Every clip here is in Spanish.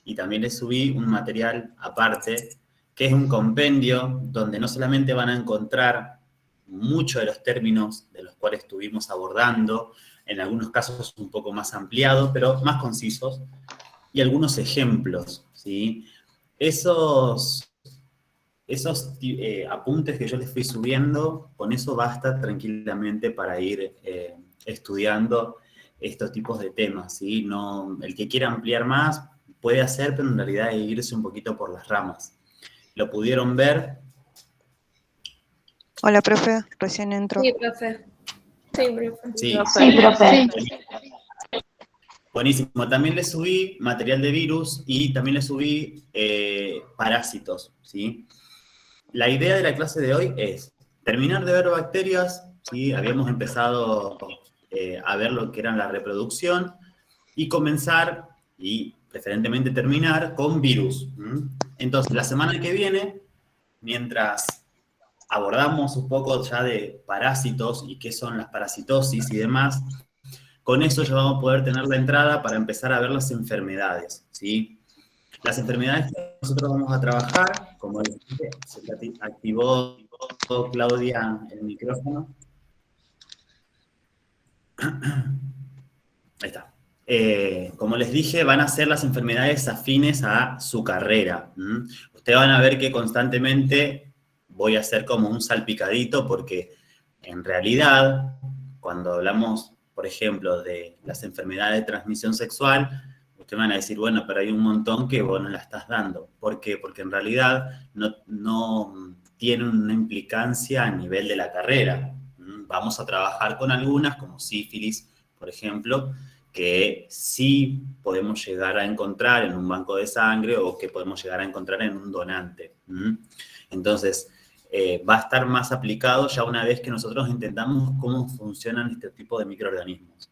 y también les subí un material aparte, que es un compendio donde no solamente van a encontrar muchos de los términos de los cuales estuvimos abordando, en algunos casos un poco más ampliados, pero más concisos, y algunos ejemplos, ¿sí? Esos apuntes que yo les fui subiendo, con eso basta tranquilamente para ir estudiando estos tipos de temas, ¿sí? No, el que quiera ampliar más puede hacer, pero en realidad es irse un poquito por las ramas. ¿Lo pudieron ver? Hola, profe, recién entro. Sí, profe. Sí, profe. Sí, Sí, profe. buenísimo. También les subí material de virus y también les subí parásitos, ¿sí? La idea de la clase de hoy es terminar de ver bacterias, ¿sí? Habíamos empezado a ver lo que era la reproducción y comenzar, y preferentemente terminar, con virus. Entonces, la semana que viene, mientras abordamos un poco ya de parásitos y qué son las parasitosis y demás, con eso ya vamos a poder tener la entrada para empezar a ver las enfermedades, ¿sí? Las enfermedades que nosotros vamos a trabajar, como dije, se activó Claudia el micrófono. Ahí está. Como les dije, van a ser las enfermedades afines a su carrera. Ustedes van a ver que constantemente voy a hacer como un salpicadito porque en realidad, cuando hablamos, por ejemplo, de las enfermedades de transmisión sexual, ustedes van a decir, bueno, pero hay un montón que vos no la estás dando. ¿Por qué? Porque en realidad no tiene una implicancia a nivel de la carrera. Vamos a trabajar con algunas, como sífilis, por ejemplo, que sí podemos llegar a encontrar en un banco de sangre o que podemos llegar a encontrar en un donante. Entonces, va a estar más aplicado ya una vez que nosotros entendamos cómo funcionan este tipo de microorganismos.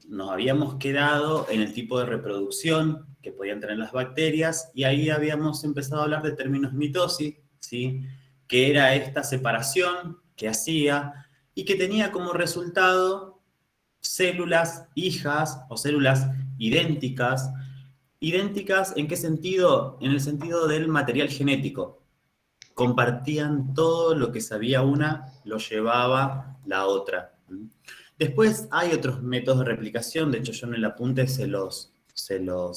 Nos habíamos quedado en el tipo de reproducción que podían tener las bacterias y ahí habíamos empezado a hablar de términos mitosis, ¿sí? Que era esta separación que hacía y que tenía como resultado células hijas o células idénticas. ¿Idénticas en qué sentido? En el sentido del material genético. Compartían todo lo que sabía una, lo llevaba la otra. Después hay otros métodos de replicación, de hecho yo en el apunte se los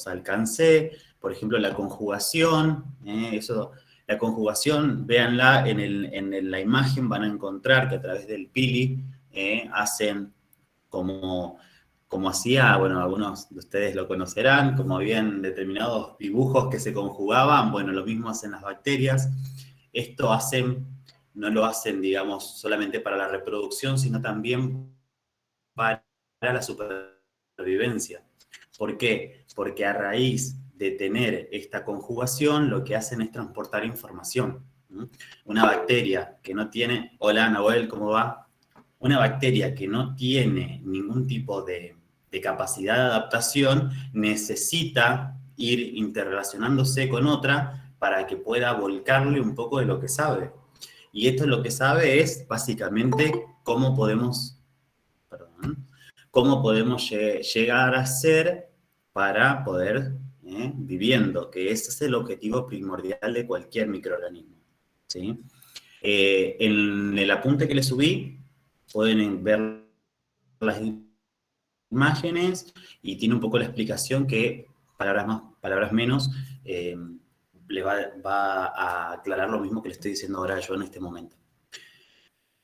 alcancé, por ejemplo la conjugación, la conjugación, véanla en la imagen, van a encontrar que a través del pili hacen como hacía, bueno, algunos de ustedes lo conocerán, como habían determinados dibujos que se conjugaban, bueno, lo mismo hacen las bacterias. Esto no lo hacen, digamos, solamente para la reproducción, sino también para la supervivencia. ¿Por qué? Porque a raíz de tener esta conjugación, lo que hacen es transportar información. Una bacteria que no tiene... Hola, Nahuel, ¿cómo va? Una bacteria que no tiene ningún tipo de capacidad de adaptación necesita ir interrelacionándose con otra para que pueda volcarle un poco de lo que sabe. Y esto lo que sabe es básicamente cómo podemos llegar a ser para poder viviendo, que ese es el objetivo primordial de cualquier microorganismo, ¿sí? En el apunte que les subí, pueden ver las imágenes y tiene un poco la explicación que, palabras más, palabras menos, le va a aclarar lo mismo que le estoy diciendo ahora yo en este momento.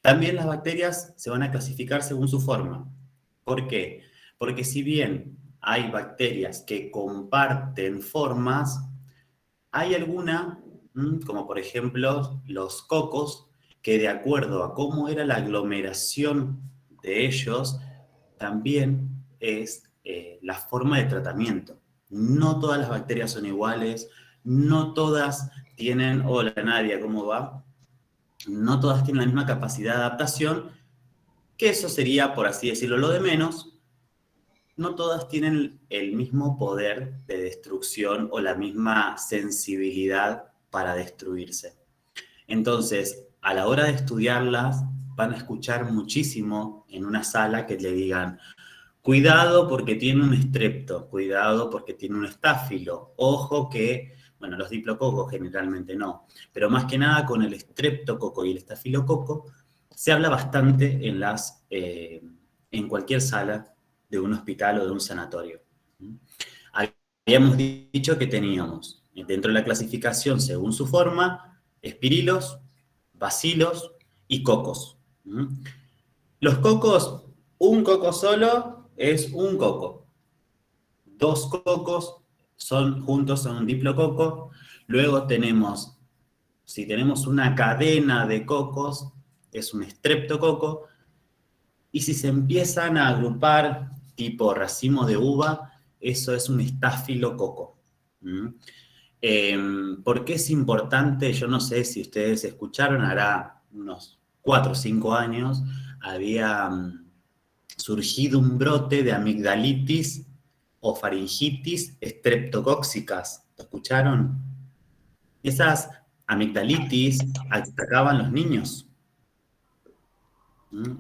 También las bacterias se van a clasificar según su forma. ¿Por qué? Porque si bien hay bacterias que comparten formas, hay alguna, como por ejemplo los cocos, que de acuerdo a cómo era la aglomeración de ellos, también es la forma de tratamiento. No todas las bacterias son iguales, no todas tienen, hola Nadia, ¿cómo va? No todas tienen la misma capacidad de adaptación, que eso sería, por así decirlo, lo de menos. No todas tienen el mismo poder de destrucción o la misma sensibilidad para destruirse. Entonces, a la hora de estudiarlas, van a escuchar muchísimo en una sala que le digan Cuidado porque tiene un estrepto, cuidado porque tiene un estáfilo. Ojo que, bueno, los diplococos generalmente no, pero más que nada con el estreptococo y el estafilococo se habla bastante en cualquier sala de un hospital o de un sanatorio. Habíamos dicho que teníamos dentro de la clasificación, según su forma, espirilos, bacilos y cocos. Los cocos, un coco solo es un coco. Dos cocos juntos son un diplococo. Luego tenemos, si tenemos una cadena de cocos, es un estreptococo. Y si se empiezan a agrupar tipo racimo de uva, eso es un estafilococo. ¿Por qué es importante? Yo no sé si ustedes escucharon, hará unos 4 o 5 años, había surgido un brote de amigdalitis o faringitis estreptocóxicas. ¿Lo escucharon? Esas amigdalitis atacaban los niños.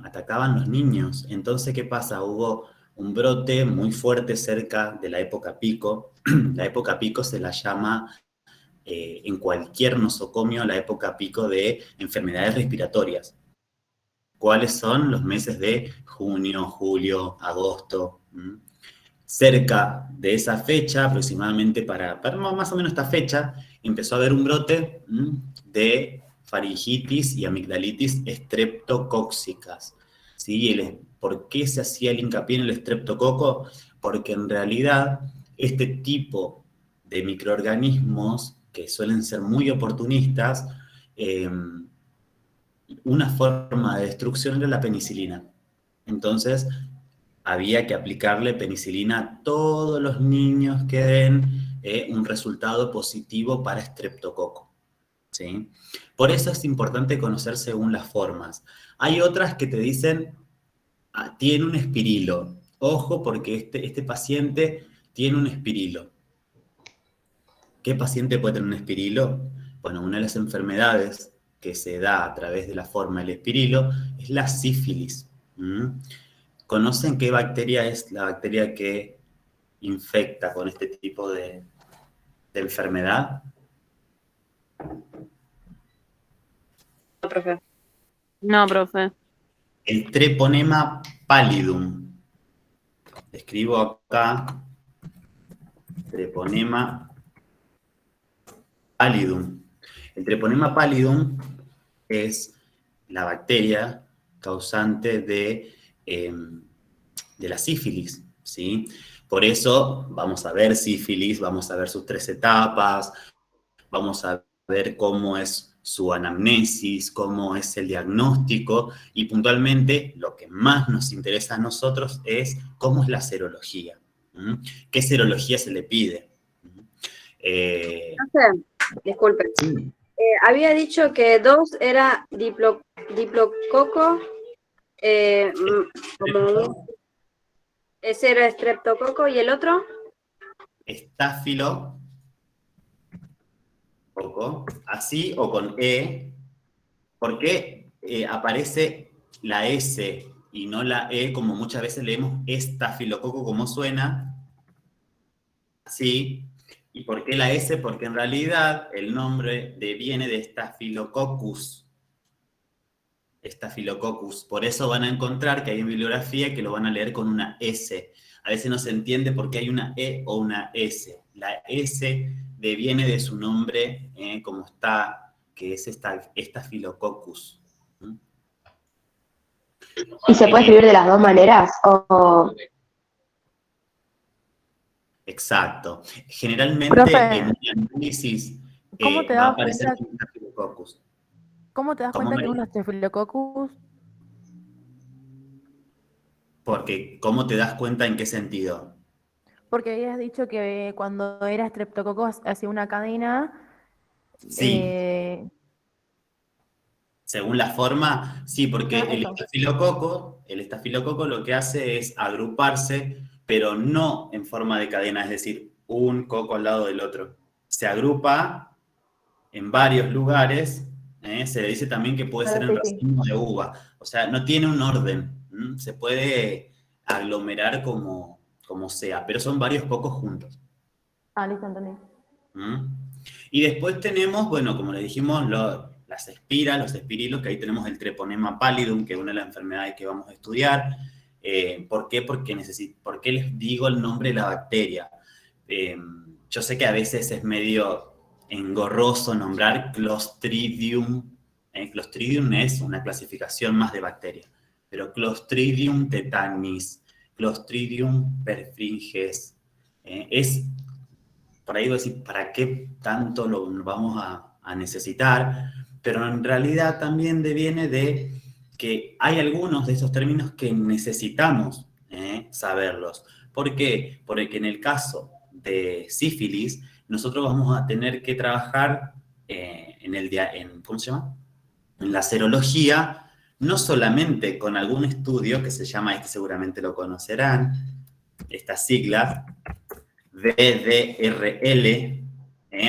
Atacaban los niños. Entonces, ¿qué pasa? Hubo un brote muy fuerte cerca de la época pico. La época pico se la llama en cualquier nosocomio la época pico de enfermedades respiratorias. ¿Cuáles son? Los meses de junio, julio, agosto. Cerca de esa fecha, aproximadamente para más o menos esta fecha, empezó a haber un brote de faringitis y amigdalitis estreptocóxicas. ¿Sí? ¿Por qué se hacía el hincapié en el estreptococo? Porque en realidad este tipo de microorganismos, que suelen ser muy oportunistas, una forma de destrucción era la penicilina. Entonces, había que aplicarle penicilina a todos los niños que den un resultado positivo para estreptococo. ¿Sí? Por eso es importante conocer según las formas. Hay otras que te dicen, tiene un espirilo. Ojo, porque este paciente tiene un espirilo. ¿Qué paciente puede tener un espirilo? Bueno, una de las enfermedades que se da a través de la forma del espirilo es la sífilis. ¿Conocen qué bacteria es la bacteria que infecta con este tipo de enfermedad? No, profe. No, profe. El Treponema pallidum. Escribo acá, Treponema pallidum. El Treponema pallidum es la bacteria causante de la sífilis, ¿sí? Por eso vamos a ver sífilis, vamos a ver sus 3 etapas, vamos a ver cómo es su anamnesis, cómo es el diagnóstico y puntualmente lo que más nos interesa a nosotros es cómo es la serología. ¿Qué serología se le pide? No sé, disculpe. Sí. Había dicho que 2 era diplococo, ese era estreptococo, ¿y el otro? Estafilococo, así o con E, porque aparece la S y no la E, como muchas veces leemos estafilococo, como suena, así. ¿Y por qué la S? Porque en realidad el nombre viene de Staphylococcus. Staphylococcus. Por eso van a encontrar que hay en bibliografía que lo van a leer con una S. A veces no se entiende por qué hay una E o una S. La S deviene de su nombre, como está, que es Staphylococcus. ¿Y se puede escribir de las dos maneras? Exacto. Generalmente Profe, en un análisis ¿cómo te va a das aparecer cuenta, como Staphylococcus. cómo te das ¿Cómo, cuenta que es María? un Staphylococcus? Porque, ¿cómo te das cuenta en qué sentido? Porque habías dicho que cuando era Streptococcus hacía una cadena. Sí, según la forma, sí, porque Eso. el estafilococo lo que hace es agruparse, pero no en forma de cadena, es decir, un coco al lado del otro. Se agrupa en varios lugares, se le dice también que puede ser Claro, en sí, sí. racimo de uva, o sea, no tiene un orden, se puede aglomerar como sea, pero son varios cocos juntos. Ah, listo, entendí. Y después tenemos, bueno, como le dijimos, las espiras, los espirilos, que ahí tenemos el treponema pallidum, que es una de las enfermedades que vamos a estudiar. ¿Por qué? ¿Por qué les digo el nombre de la bacteria? Yo sé que a veces es medio engorroso nombrar Clostridium. Clostridium es una clasificación más de bacterias, pero Clostridium tetanis, Clostridium perfringens, por ahí voy a decir, ¿para qué tanto lo vamos a necesitar? Pero en realidad también deviene de que hay algunos de esos términos que necesitamos saberlos. ¿Por qué? Porque en el caso de sífilis, nosotros vamos a tener que trabajar ¿cómo se llama? En la serología, no solamente con algún estudio que se llama, seguramente lo conocerán, estas siglas, VDRL,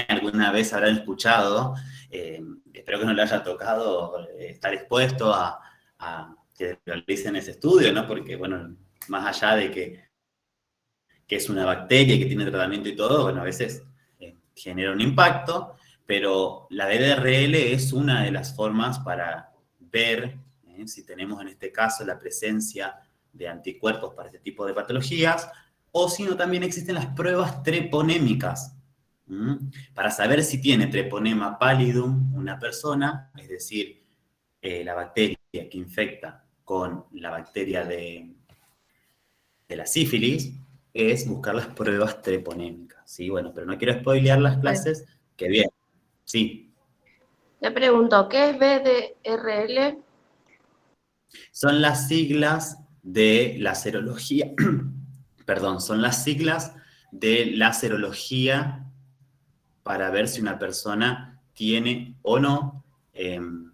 alguna vez habrán escuchado, espero que no le haya tocado estar expuesto a que realicen ese estudio, ¿no? Porque, bueno, más allá de que es una bacteria y que tiene tratamiento y todo, bueno, a veces genera un impacto, pero la VDRL es una de las formas para ver si tenemos en este caso la presencia de anticuerpos para este tipo de patologías, o si no, también existen las pruebas treponémicas, para saber si tiene treponema pallidum una persona, es decir, la bacteria que infecta con la bacteria de la sífilis, es buscar las pruebas treponémicas, ¿sí? Bueno, pero no quiero spoilear las clases que vienen, ¿sí? Le pregunto, ¿qué es BDRL? Son las siglas de la serología, perdón, son las siglas de la serología para ver si una persona tiene o no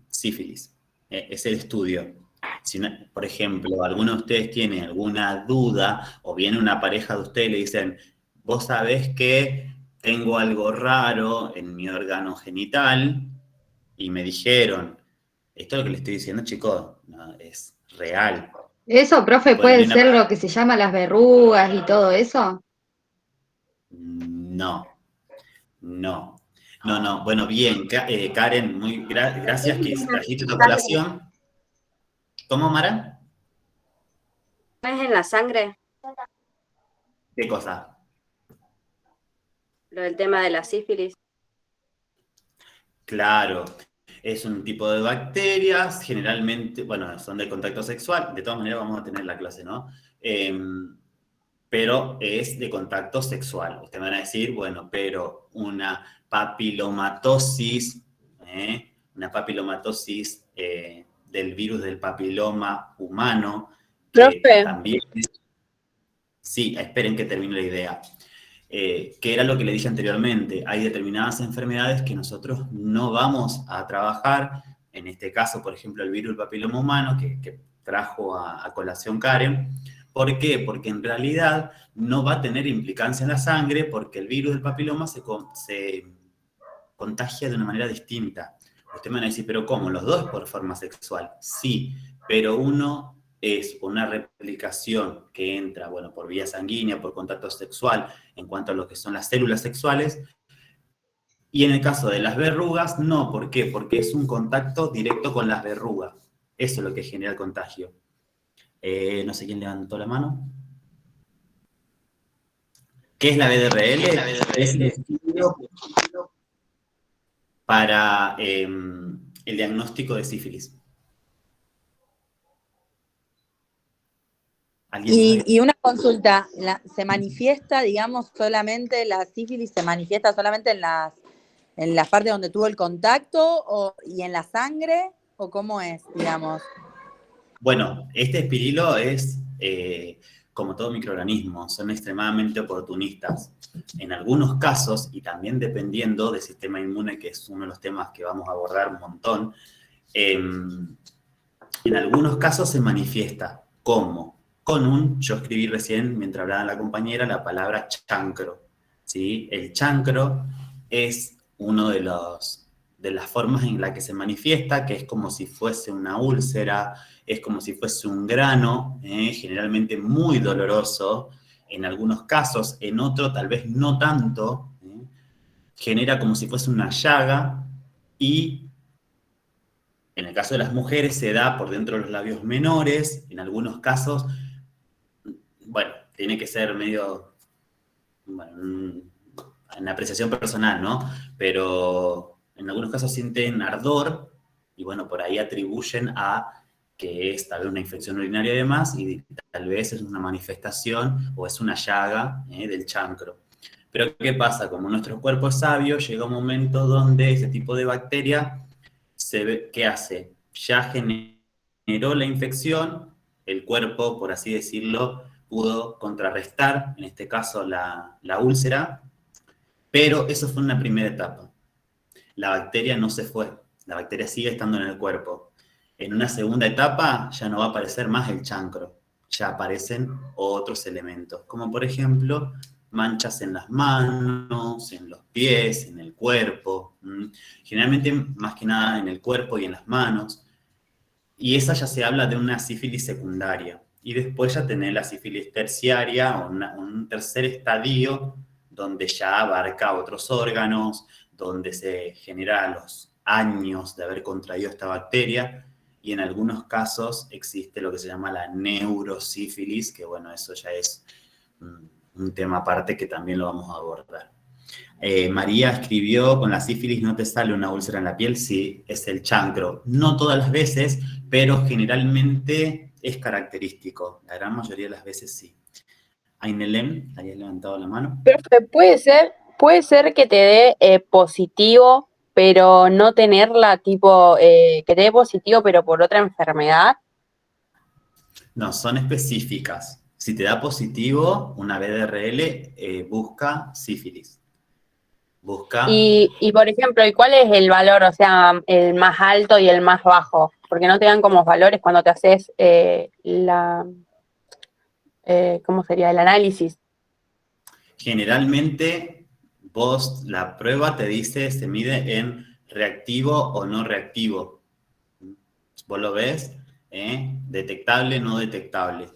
sífilis. Es el estudio. Si, por ejemplo, alguno de ustedes tiene alguna duda o viene una pareja de ustedes y le dicen, vos sabés que tengo algo raro en mi órgano genital y me dijeron, esto es lo que le estoy diciendo, chicos, no, es real. ¿Eso, profe, Bueno, puede ser lo que se llama las verrugas y todo eso? No. Bueno, bien, Karen, muy gracias que trajiste tu colación. ¿Cómo, Mara? ¿No es en la sangre? ¿Qué cosa? Lo del tema de la sífilis. Claro, es un tipo de bacterias, generalmente, bueno, son de contacto sexual, de todas maneras vamos a tener la clase, ¿no? Pero es de contacto sexual. Ustedes van a decir, bueno, pero una papilomatosis, del virus del papiloma humano, que Profe. también... Sí, esperen que termine la idea. Que era lo que le dije anteriormente, hay determinadas enfermedades que nosotros no vamos a trabajar, en este caso, por ejemplo, el virus del papiloma humano, que trajo a colación Karen. ¿Por qué? Porque en realidad no va a tener implicancia en la sangre, porque el virus del papiloma se contagia de una manera distinta. Usted me va a decir, ¿pero cómo? ¿Los dos por forma sexual? Sí, pero uno es una replicación que entra, bueno, por vía sanguínea, por contacto sexual, en cuanto a lo que son las células sexuales, y en el caso de las verrugas, no. ¿Por qué? Porque es un contacto directo con las verrugas. Eso es lo que genera el contagio. No sé quién levantó la mano. ¿Qué es la VDRL? Es el estudio para el diagnóstico de sífilis. Y una consulta, ¿se manifiesta, digamos, solamente la sífilis, se manifiesta solamente en las partes donde tuvo el contacto y en la sangre? ¿O cómo es, digamos? Bueno, este espirilo es, como todo microorganismo, son extremadamente oportunistas. En algunos casos, y también dependiendo del sistema inmune, que es uno de los temas que vamos a abordar un montón, en algunos casos se manifiesta como yo escribí recién, mientras hablaba la compañera, la palabra chancro, ¿sí? El chancro es uno de de las formas en las que se manifiesta, que es como si fuese una úlcera, es como si fuese un grano, generalmente muy doloroso, en algunos casos, en otros tal vez no tanto, genera como si fuese una llaga, y en el caso de las mujeres se da por dentro de los labios menores, en algunos casos, bueno, tiene que ser medio, bueno, en apreciación personal, ¿no? Pero en algunos casos sienten ardor, y bueno, por ahí atribuyen a que es tal vez una infección urinaria y demás, y tal vez es una manifestación o es una llaga del chancro. Pero ¿qué pasa? Como nuestro cuerpo es sabio, llega un momento donde ese tipo de bacteria se ve, ¿qué hace? Ya generó la infección, el cuerpo, por así decirlo, pudo contrarrestar, en este caso la úlcera, pero eso fue una primera etapa. La bacteria no se fue, la bacteria sigue estando en el cuerpo. En una segunda etapa ya no va a aparecer más el chancro, ya aparecen otros elementos, como por ejemplo manchas en las manos, en los pies, en el cuerpo, generalmente más que nada en el cuerpo y en las manos, y esa ya se habla de una sífilis secundaria, y después ya tenés la sífilis terciaria, o un tercer estadio, donde ya abarca otros órganos, donde se generan los años de haber contraído esta bacteria, y en algunos casos existe lo que se llama la neurosífilis, que bueno, eso ya es un tema aparte que también lo vamos a abordar. María escribió, con la sífilis no te sale una úlcera en la piel, sí, es el chancro. No todas las veces, pero generalmente es característico. La gran mayoría de las veces sí. Ainelem, ¿habías levantado la mano? Profe, puede ser que te dé positivo, pero no tenerla, tipo, que te dé positivo, pero por otra enfermedad. No, son específicas. Si te da positivo, una BDRL, busca sífilis. Busca... Y por ejemplo, ¿y cuál es el valor, o sea, el más alto y el más bajo? Porque no te dan como valores cuando te haces ¿cómo sería? El análisis. Generalmente, vos, la prueba te dice, se mide en reactivo o no reactivo. Vos lo ves, detectable, no detectable.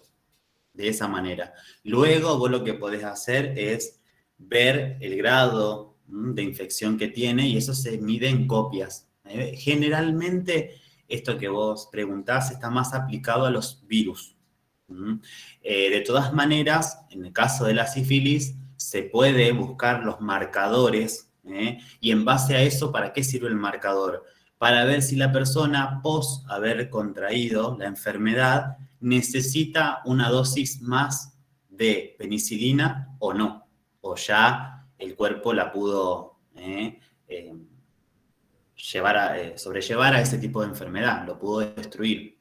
De esa manera. Luego, vos lo que podés hacer es ver el grado de infección que tiene, y eso se mide en copias. Generalmente, esto que vos preguntás está más aplicado a los virus. De todas maneras, en el caso de la sífilis, se puede buscar los marcadores, y en base a eso, ¿para qué sirve el marcador? Para ver si la persona, pos haber contraído la enfermedad, necesita una dosis más de penicilina o no, o ya el cuerpo la pudo sobrellevar a ese tipo de enfermedad, lo pudo destruir.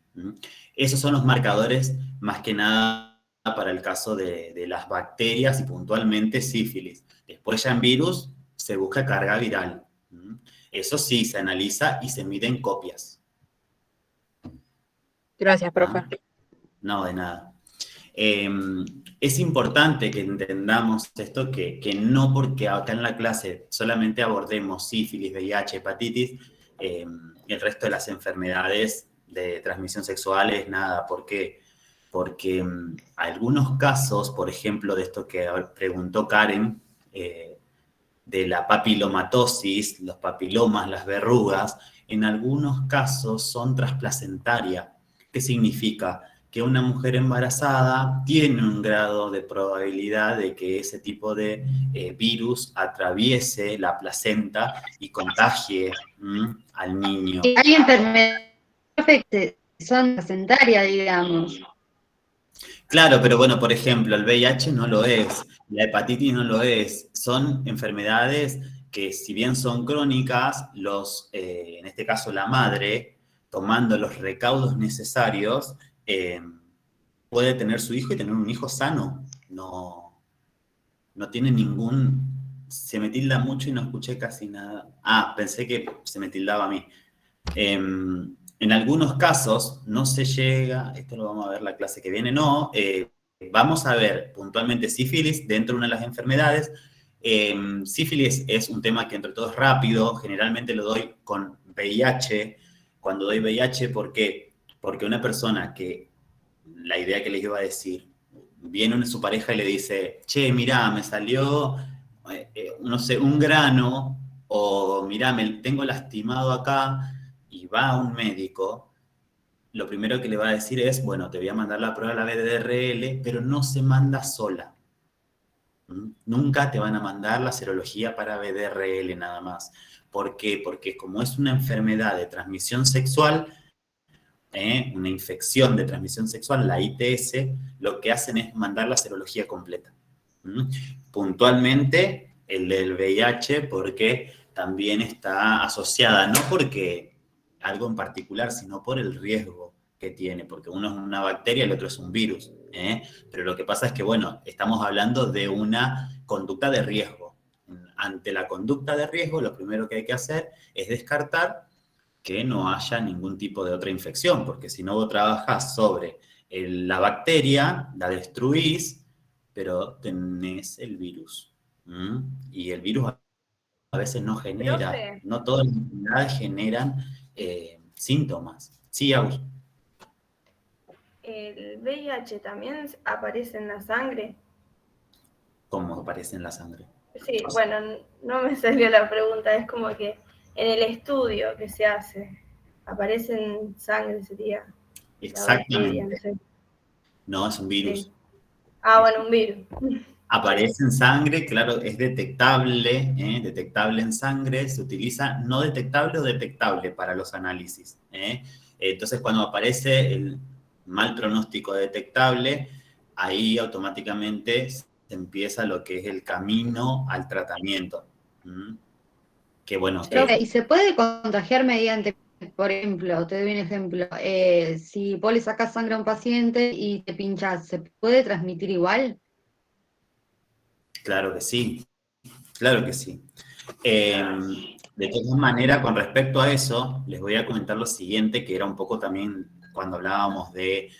Esos son los marcadores más que nada para el caso de las bacterias y puntualmente sífilis. Después ya en virus se busca carga viral. Eso sí, se analiza y se mide en copias. Gracias, profe. No, de nada. Es importante que entendamos esto, que no porque acá en la clase solamente abordemos sífilis, VIH, hepatitis, el resto de las enfermedades de transmisión sexual es nada. ¿Por qué? Porque algunos casos, por ejemplo, de esto que preguntó Karen, de la papilomatosis, los papilomas, las verrugas, en algunos casos son transplacentaria. ¿Qué significa? Que una mujer embarazada tiene un grado de probabilidad de que ese tipo de virus atraviese la placenta y contagie al niño. Hay enfermedades que son placentarias, digamos. Claro, pero bueno, por ejemplo, el VIH no lo es, la hepatitis no lo es. Son enfermedades que, si bien son crónicas, en este caso la madre, tomando los recaudos necesarios, puede tener su hijo y tener un hijo sano. No tiene ningún... Se me tilda mucho y no escuché casi nada. Ah, pensé que se me tildaba a mí. En algunos casos no se llega, esto lo vamos a ver la clase que viene, vamos a ver puntualmente sífilis dentro de una de las enfermedades. Sífilis es un tema que entre todos es rápido, generalmente lo doy con VIH. Cuando doy VIH, ¿por qué? Porque una persona que, la idea que les iba a decir, viene su pareja y le dice, che, mirá, me salió, no sé, un grano, o mirá, me tengo lastimado acá, y va a un médico, lo primero que le va a decir es, bueno, te voy a mandar la prueba de la VDRL, pero no se manda sola. Nunca te van a mandar la serología para VDRL nada más. ¿Por qué? Porque como es una enfermedad de transmisión sexual, una infección de transmisión sexual, la ITS, lo que hacen es mandar la serología completa. Puntualmente, el del VIH, porque también está asociada, no porque algo en particular, sino por el riesgo que tiene, porque uno es una bacteria y el otro es un virus. Pero lo que pasa es que, bueno, estamos hablando de una conducta de riesgo. Ante la conducta de riesgo, lo primero que hay que hacer es descartar que no haya ningún tipo de otra infección, porque si no vos trabajás sobre la bacteria, la destruís, pero tenés el virus. Y el virus a veces no genera, Profe. no todas las enfermedades generan síntomas. Sí, Agus. ¿El VIH también aparece en la sangre? ¿Cómo aparece en la sangre? Sí, bueno, no me salió la pregunta, es como que en el estudio que se hace, aparece en sangre, sería la bacteria, no Exactamente. sé. No, es un virus. Sí. Ah, bueno, un virus. Aparece en sangre, claro, es detectable, detectable en sangre, se utiliza no detectable o detectable para los análisis. Entonces, cuando aparece el mal pronóstico detectable, ahí automáticamente se empieza lo que es el camino al tratamiento. Que bueno, Profe, ¿y se puede contagiar mediante, por ejemplo, te doy un ejemplo, si vos le sacas sangre a un paciente y te pinchas, ¿se puede transmitir igual? claro que sí, claro que sí. De todas maneras, con respecto a eso, les voy a comentar lo siguiente, que era un poco también cuando hablábamos de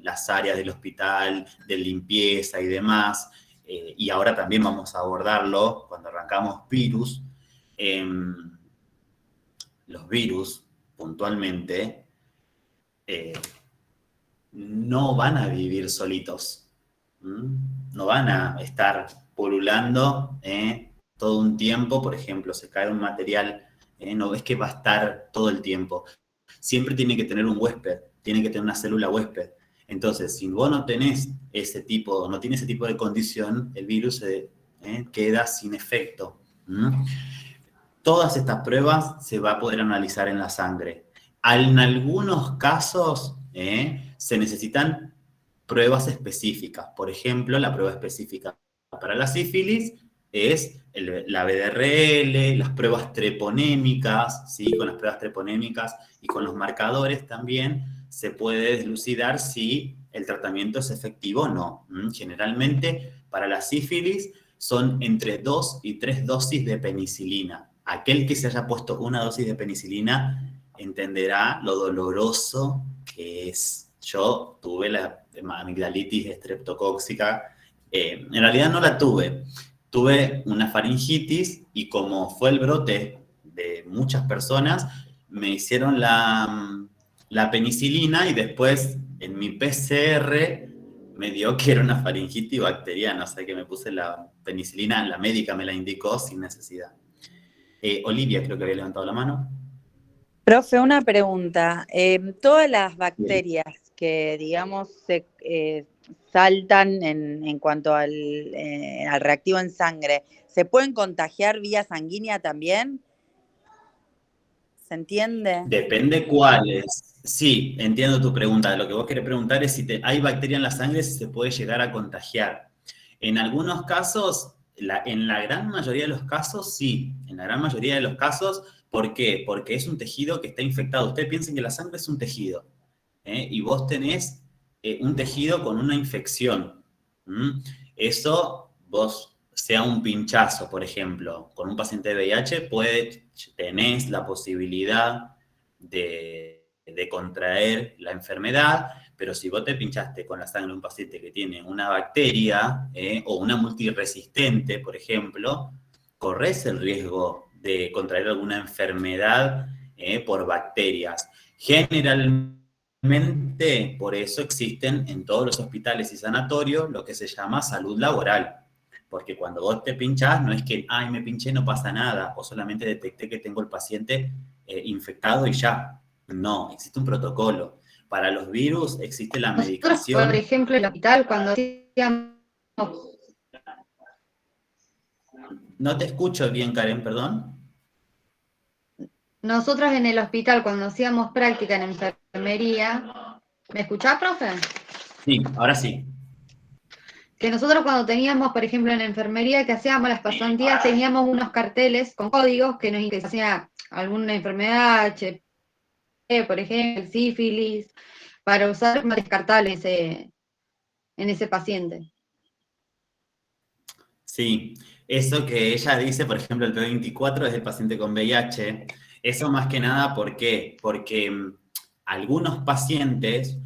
las áreas del hospital, de limpieza y demás, y ahora también vamos a abordarlo cuando arrancamos virus. Los virus, puntualmente, no van a vivir solitos. No van a estar pululando todo un tiempo. Por ejemplo, se cae un material, no es que va a estar todo el tiempo. Siempre tiene que tener un huésped, tiene que tener una célula huésped. Entonces, si vos no tenés ese tipo, no tienes ese tipo de condición, el virus queda sin efecto. Todas estas pruebas se va a poder analizar en la sangre. En algunos casos se necesitan pruebas específicas. Por ejemplo, la prueba específica para la sífilis es la VDRL, las pruebas treponémicas, ¿sí? Con las pruebas treponémicas y con los marcadores también se puede deslucidar si el tratamiento es efectivo o no. Generalmente, para la sífilis son entre 2 y 3 dosis de penicilina. Aquel que se haya puesto una dosis de penicilina entenderá lo doloroso que es. Yo tuve la amigdalitis estreptocóxica. En realidad no la tuve. Tuve una faringitis y como fue el brote de muchas personas, me hicieron la penicilina y después en mi PCR me dio que era una faringitis bacteriana, o sea que me puse la penicilina, la médica me la indicó sin necesidad. Olivia creo que había levantado la mano. Profe, una pregunta. Todas las bacterias que, digamos, se saltan en cuanto al reactivo en sangre, ¿se pueden contagiar vía sanguínea también? ¿Se entiende? Depende cuáles. Sí, entiendo tu pregunta. Lo que vos querés preguntar es si hay bacteria en la sangre, si se puede llegar a contagiar. En algunos casos, en la gran mayoría de los casos, sí. En la gran mayoría de los casos, ¿por qué? Porque es un tejido que está infectado. Ustedes piensen que la sangre es un tejido, y vos tenés un tejido con una infección. Eso, vos, sea un pinchazo, por ejemplo, con un paciente de VIH, tenés la posibilidad de contraer la enfermedad, Pero si vos te pinchaste con la sangre de un paciente que tiene una bacteria o una multiresistente, por ejemplo, corres el riesgo de contraer alguna enfermedad por bacterias. Generalmente, por eso existen en todos los hospitales y sanatorios lo que se llama salud laboral. Porque cuando vos te pinchás, no es que, ay, me pinché, no pasa nada, o solamente detecté que tengo el paciente infectado y ya. No, existe un protocolo. Para los virus existe la medicación. Por ejemplo, en el hospital, cuando hacíamos... No te escucho bien, Karen, perdón. Nosotros en el hospital, cuando hacíamos práctica en enfermería... ¿Me escuchás, profe? Sí, ahora sí. Que nosotros cuando teníamos, por ejemplo, en enfermería que hacíamos las pasantías, teníamos unos carteles con códigos que nos decía alguna enfermedad, HP, por ejemplo, sífilis, para usar más descartables en ese paciente. Sí, eso que ella dice, por ejemplo, el P24 es el paciente con VIH. Eso más que nada, ¿por qué? Porque algunos pacientes...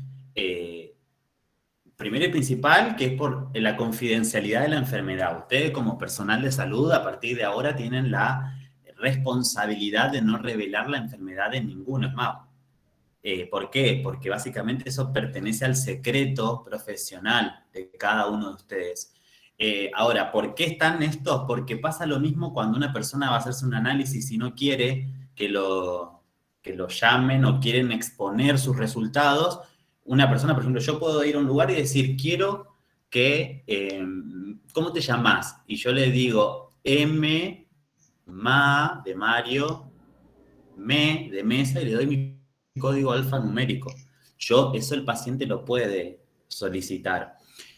primero y principal, que es por la confidencialidad de la enfermedad. Ustedes como personal de salud, a partir de ahora, tienen la responsabilidad de no revelar la enfermedad de ninguno. Es más, ¿por qué? Porque básicamente eso pertenece al secreto profesional de cada uno de ustedes. Ahora, ¿por qué están estos? Porque pasa lo mismo cuando una persona va a hacerse un análisis y no quiere que lo llamen o quieren exponer sus resultados. Una persona, por ejemplo, yo puedo ir a un lugar y decir, quiero que, ¿cómo te llamas? Y yo le digo, Ma de Mario, Me de mesa, y le doy mi código alfanumérico. Eso el paciente lo puede solicitar.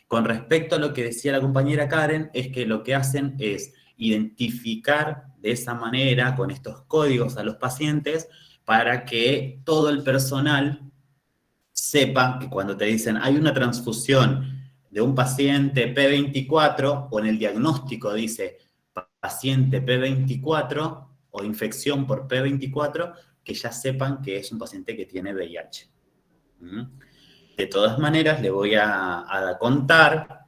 Con respecto a lo que decía la compañera Karen, es que lo que hacen es identificar de esa manera, con estos códigos a los pacientes, para que todo el personal sepa que cuando te dicen hay una transfusión de un paciente P24 o en el diagnóstico dice paciente P24 o infección por P24, que ya sepan que es un paciente que tiene VIH. De todas maneras, le voy a contar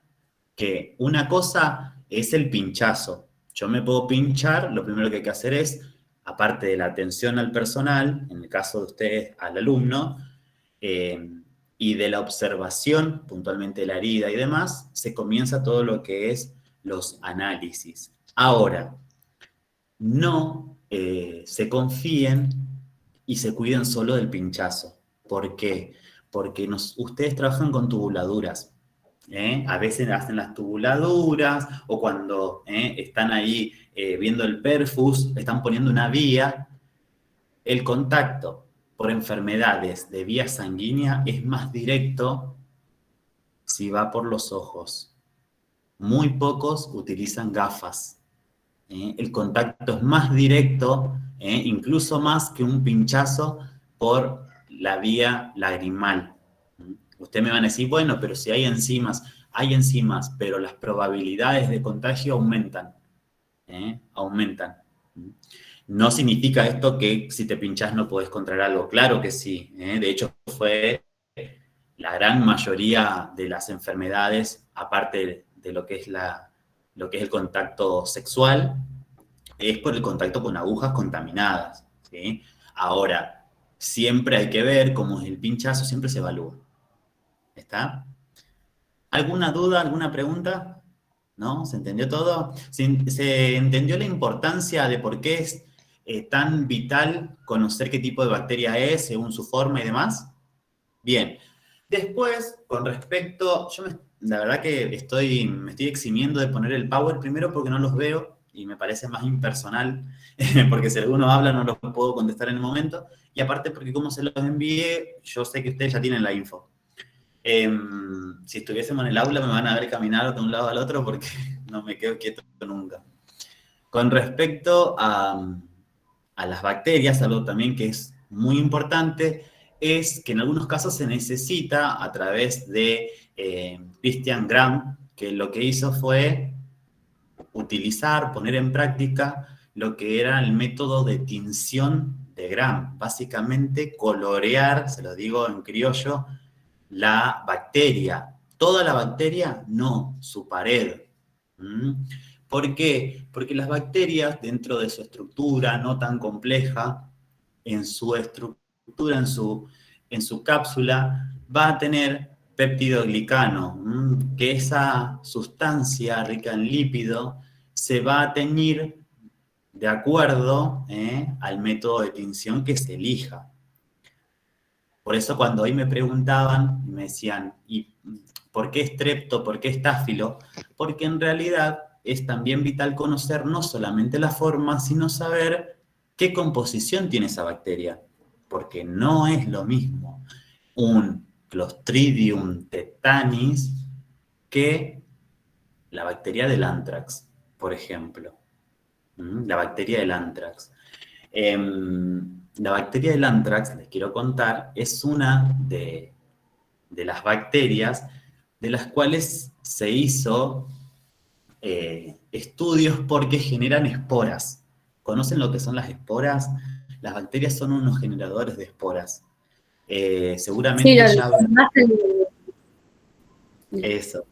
que una cosa es el pinchazo. Yo me puedo pinchar, lo primero que hay que hacer es, aparte de la atención al personal, en el caso de ustedes al alumno, y de la observación, puntualmente de la herida y demás, se comienza todo lo que es los análisis. Ahora, no se confíen y se cuiden solo del pinchazo. ¿Por qué? Porque ustedes trabajan con tubuladuras. A veces hacen las tubuladuras o cuando están ahí viendo el perfus, están poniendo una vía. El contacto por enfermedades de vía sanguínea es más directo si va por los ojos. Muy pocos utilizan gafas. El contacto es más directo, incluso más que un pinchazo por la vía lagrimal. Ustedes me van a decir, bueno, pero si hay enzimas, pero las probabilidades de contagio aumentan. Aumentan. No significa esto que si te pinchás no podés contraer algo. Claro que sí. De hecho, fue la gran mayoría de las enfermedades, aparte de lo que es el contacto sexual, es por el contacto con agujas contaminadas. ¿Sí? Ahora, siempre hay que ver cómo es el pinchazo, siempre se evalúa. ¿Está? ¿Alguna duda, alguna pregunta? ¿No? ¿Se entendió todo? ¿Se entendió la importancia de por qué es tan vital conocer qué tipo de bacteria es, según su forma y demás? Bien. Después, con respecto... la verdad que me estoy eximiendo de poner el power, primero porque no los veo y me parece más impersonal, porque si alguno habla no los puedo contestar en el momento, y aparte porque como se los envié, yo sé que ustedes ya tienen la info. Si estuviésemos en el aula me van a ver caminar de un lado al otro porque no me quedo quieto nunca. Con respecto a las bacterias, algo también que es muy importante es que en algunos casos se necesita, a través de Christian Gram, que lo que hizo fue poner en práctica lo que era el método de tinción de Gram. Básicamente colorear, se lo digo en criollo, la bacteria. ¿Toda la bacteria? No, su pared. ¿Por qué? Porque las bacterias, dentro de su estructura no tan compleja, en su estructura, en su cápsula, va a tener peptidoglicano, que esa sustancia rica en lípido se va a teñir de acuerdo al método de tinción que se elija. Por eso cuando hoy me preguntaban, me decían, ¿y por qué estrepto, por qué estáfilo? Porque en realidad es también vital conocer no solamente la forma, sino saber qué composición tiene esa bacteria. Porque no es lo mismo un Clostridium tetanis que la bacteria del anthrax, por ejemplo. La bacteria del anthrax. La bacteria del anthrax, les quiero contar, es una de las bacterias de las cuales se hizo estudios porque generan esporas. ¿Conocen lo que son las esporas? Las bacterias son unos generadores de esporas. Seguramente Sí, ya... Eso.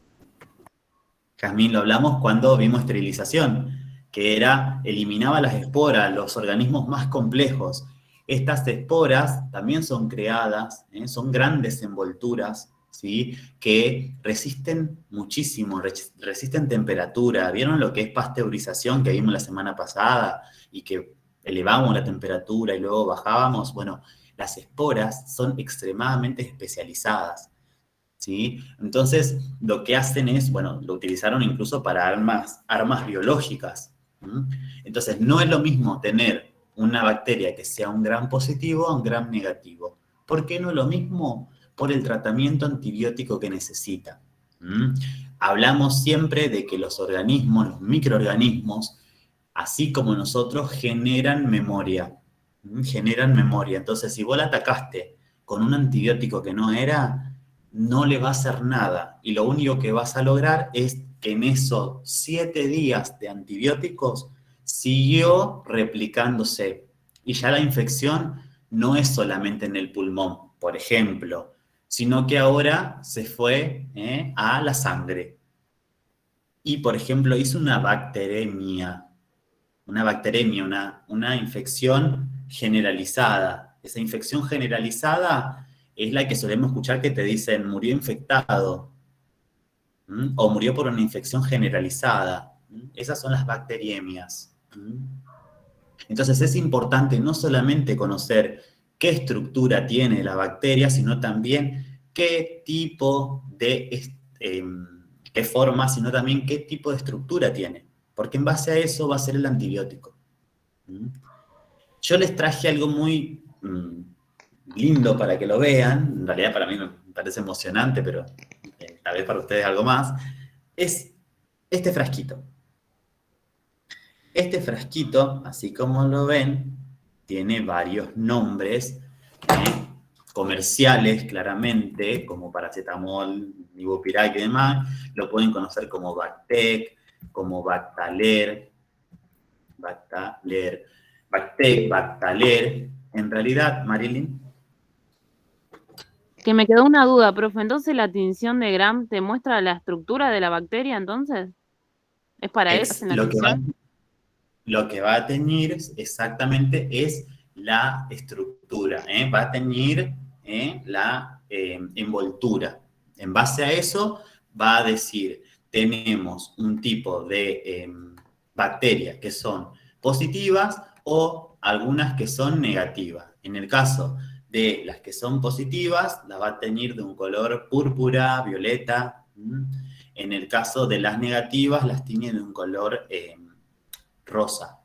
Jazmín, lo hablamos cuando vimos esterilización, que era, eliminaba las esporas, los organismos más complejos. Estas esporas también son creadas, son grandes envolturas, ¿sí? Que resisten muchísimo, resisten temperatura. ¿Vieron lo que es pasteurización que vimos la semana pasada? Y que elevamos la temperatura y luego bajábamos. Bueno, las esporas son extremadamente especializadas, ¿sí? Entonces, lo que hacen es, bueno, lo utilizaron incluso para armas biológicas. Entonces, no es lo mismo tener una bacteria que sea un gram positivo a un gram negativo. ¿Por qué no es lo mismo? Por el tratamiento antibiótico que necesita. Hablamos siempre de que los organismos, los microorganismos, así como nosotros, generan memoria. Generan memoria. Entonces, si vos la atacaste con un antibiótico que no era, no le va a hacer nada. Y lo único que vas a lograr es que en esos 7 días de antibióticos siguió replicándose. Y ya la infección no es solamente en el pulmón, por ejemplo, sino que ahora se fue a la sangre. Y, por ejemplo, hizo una bacteremia, una infección generalizada. Esa infección generalizada es la que solemos escuchar que te dicen murió infectado o murió por una infección generalizada. Esas son las bacteriemias. Entonces es importante no solamente conocer qué estructura tiene la bacteria, sino también qué tipo de, qué forma, sino también qué tipo de estructura tiene. Porque en base a eso va a ser el antibiótico. Yo les traje algo muy lindo para que lo vean, en realidad para mí me parece emocionante, pero tal vez para ustedes algo más, es este frasquito. Este frasquito, así como lo ven, tiene varios nombres comerciales, claramente, como paracetamol, ibupirac y demás. Lo pueden conocer como Bactec, como Bactaler, Bactec, Bactaler. En realidad, Marilyn... Que me quedó una duda, profe. Entonces, ¿la tinción de Gram te muestra la estructura de la bacteria, entonces? ¿Es para eso en la tinción? Lo que va a teñir exactamente es la estructura, va a teñir la envoltura. En base a eso va a decir, tenemos un tipo de bacterias que son positivas o algunas que son negativas. En el caso de las que son positivas, las va a teñir de un color púrpura, violeta. En el caso de las negativas, las tiñe de un color rosa.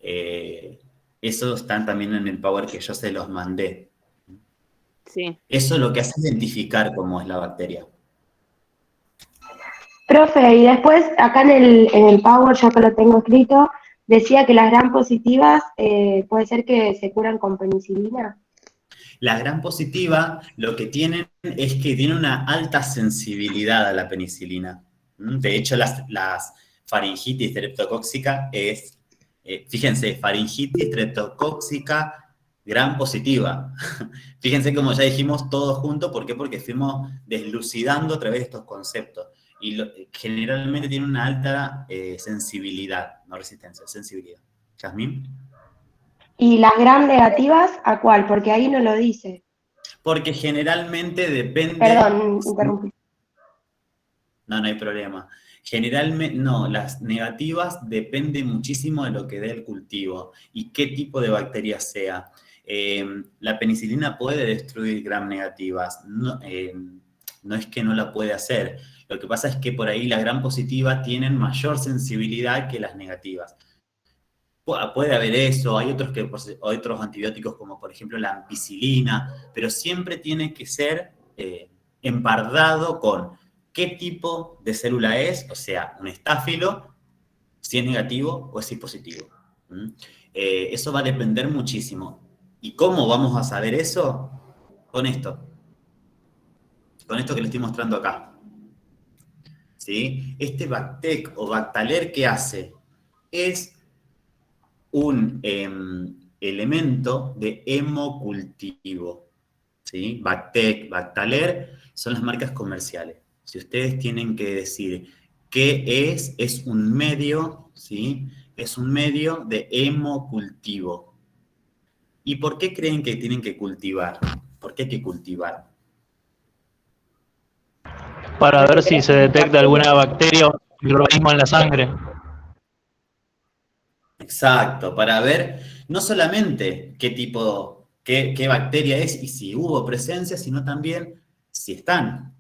Eso están también en el Power que yo se los mandé. Sí. Eso lo que hace es identificar cómo es la bacteria. Profe, y después acá en el Power, ya que lo tengo escrito, decía que las gram positivas puede ser que se curan con penicilina. La gram positiva lo que tienen es que tienen una alta sensibilidad a la penicilina. De hecho, las faringitis streptocóxica es, fíjense, faringitis streptocóxica gram positiva. Fíjense como ya dijimos todos juntos, ¿por qué? Porque fuimos deslucidando a través de estos conceptos. Y generalmente tiene una alta sensibilidad, no resistencia, sensibilidad. ¿Jazmín? ¿Y las gram negativas a cuál? Porque ahí no lo dice. Porque generalmente depende... Perdón, interrumpí. No, no hay problema. Generalmente, no, las negativas dependen muchísimo de lo que dé el cultivo y qué tipo de bacteria sea. La penicilina puede destruir gram negativas, no es que no la puede hacer. Lo que pasa es que por ahí las gram positivas tienen mayor sensibilidad que las negativas. Puede haber eso, hay otros antibióticos como por ejemplo la ampicilina, pero siempre tiene que ser empardado con qué tipo de célula es, o sea, un estáfilo, si es negativo o si es positivo. Eso va a depender muchísimo. ¿Y cómo vamos a saber eso? Con esto que le estoy mostrando acá. ¿Sí? Este Bactec o Bactaler, ¿qué hace? Es un elemento de hemocultivo. ¿Sí? Bactec, Bactaler son las marcas comerciales. Si ustedes tienen que decir qué es un medio, ¿sí? Es un medio de hemocultivo. ¿Y por qué creen que tienen que cultivar? ¿Por qué hay que cultivar? Para ver si se detecta alguna bacteria o microorganismo en la sangre. Exacto, para ver no solamente qué bacteria es y si hubo presencia, sino también si están,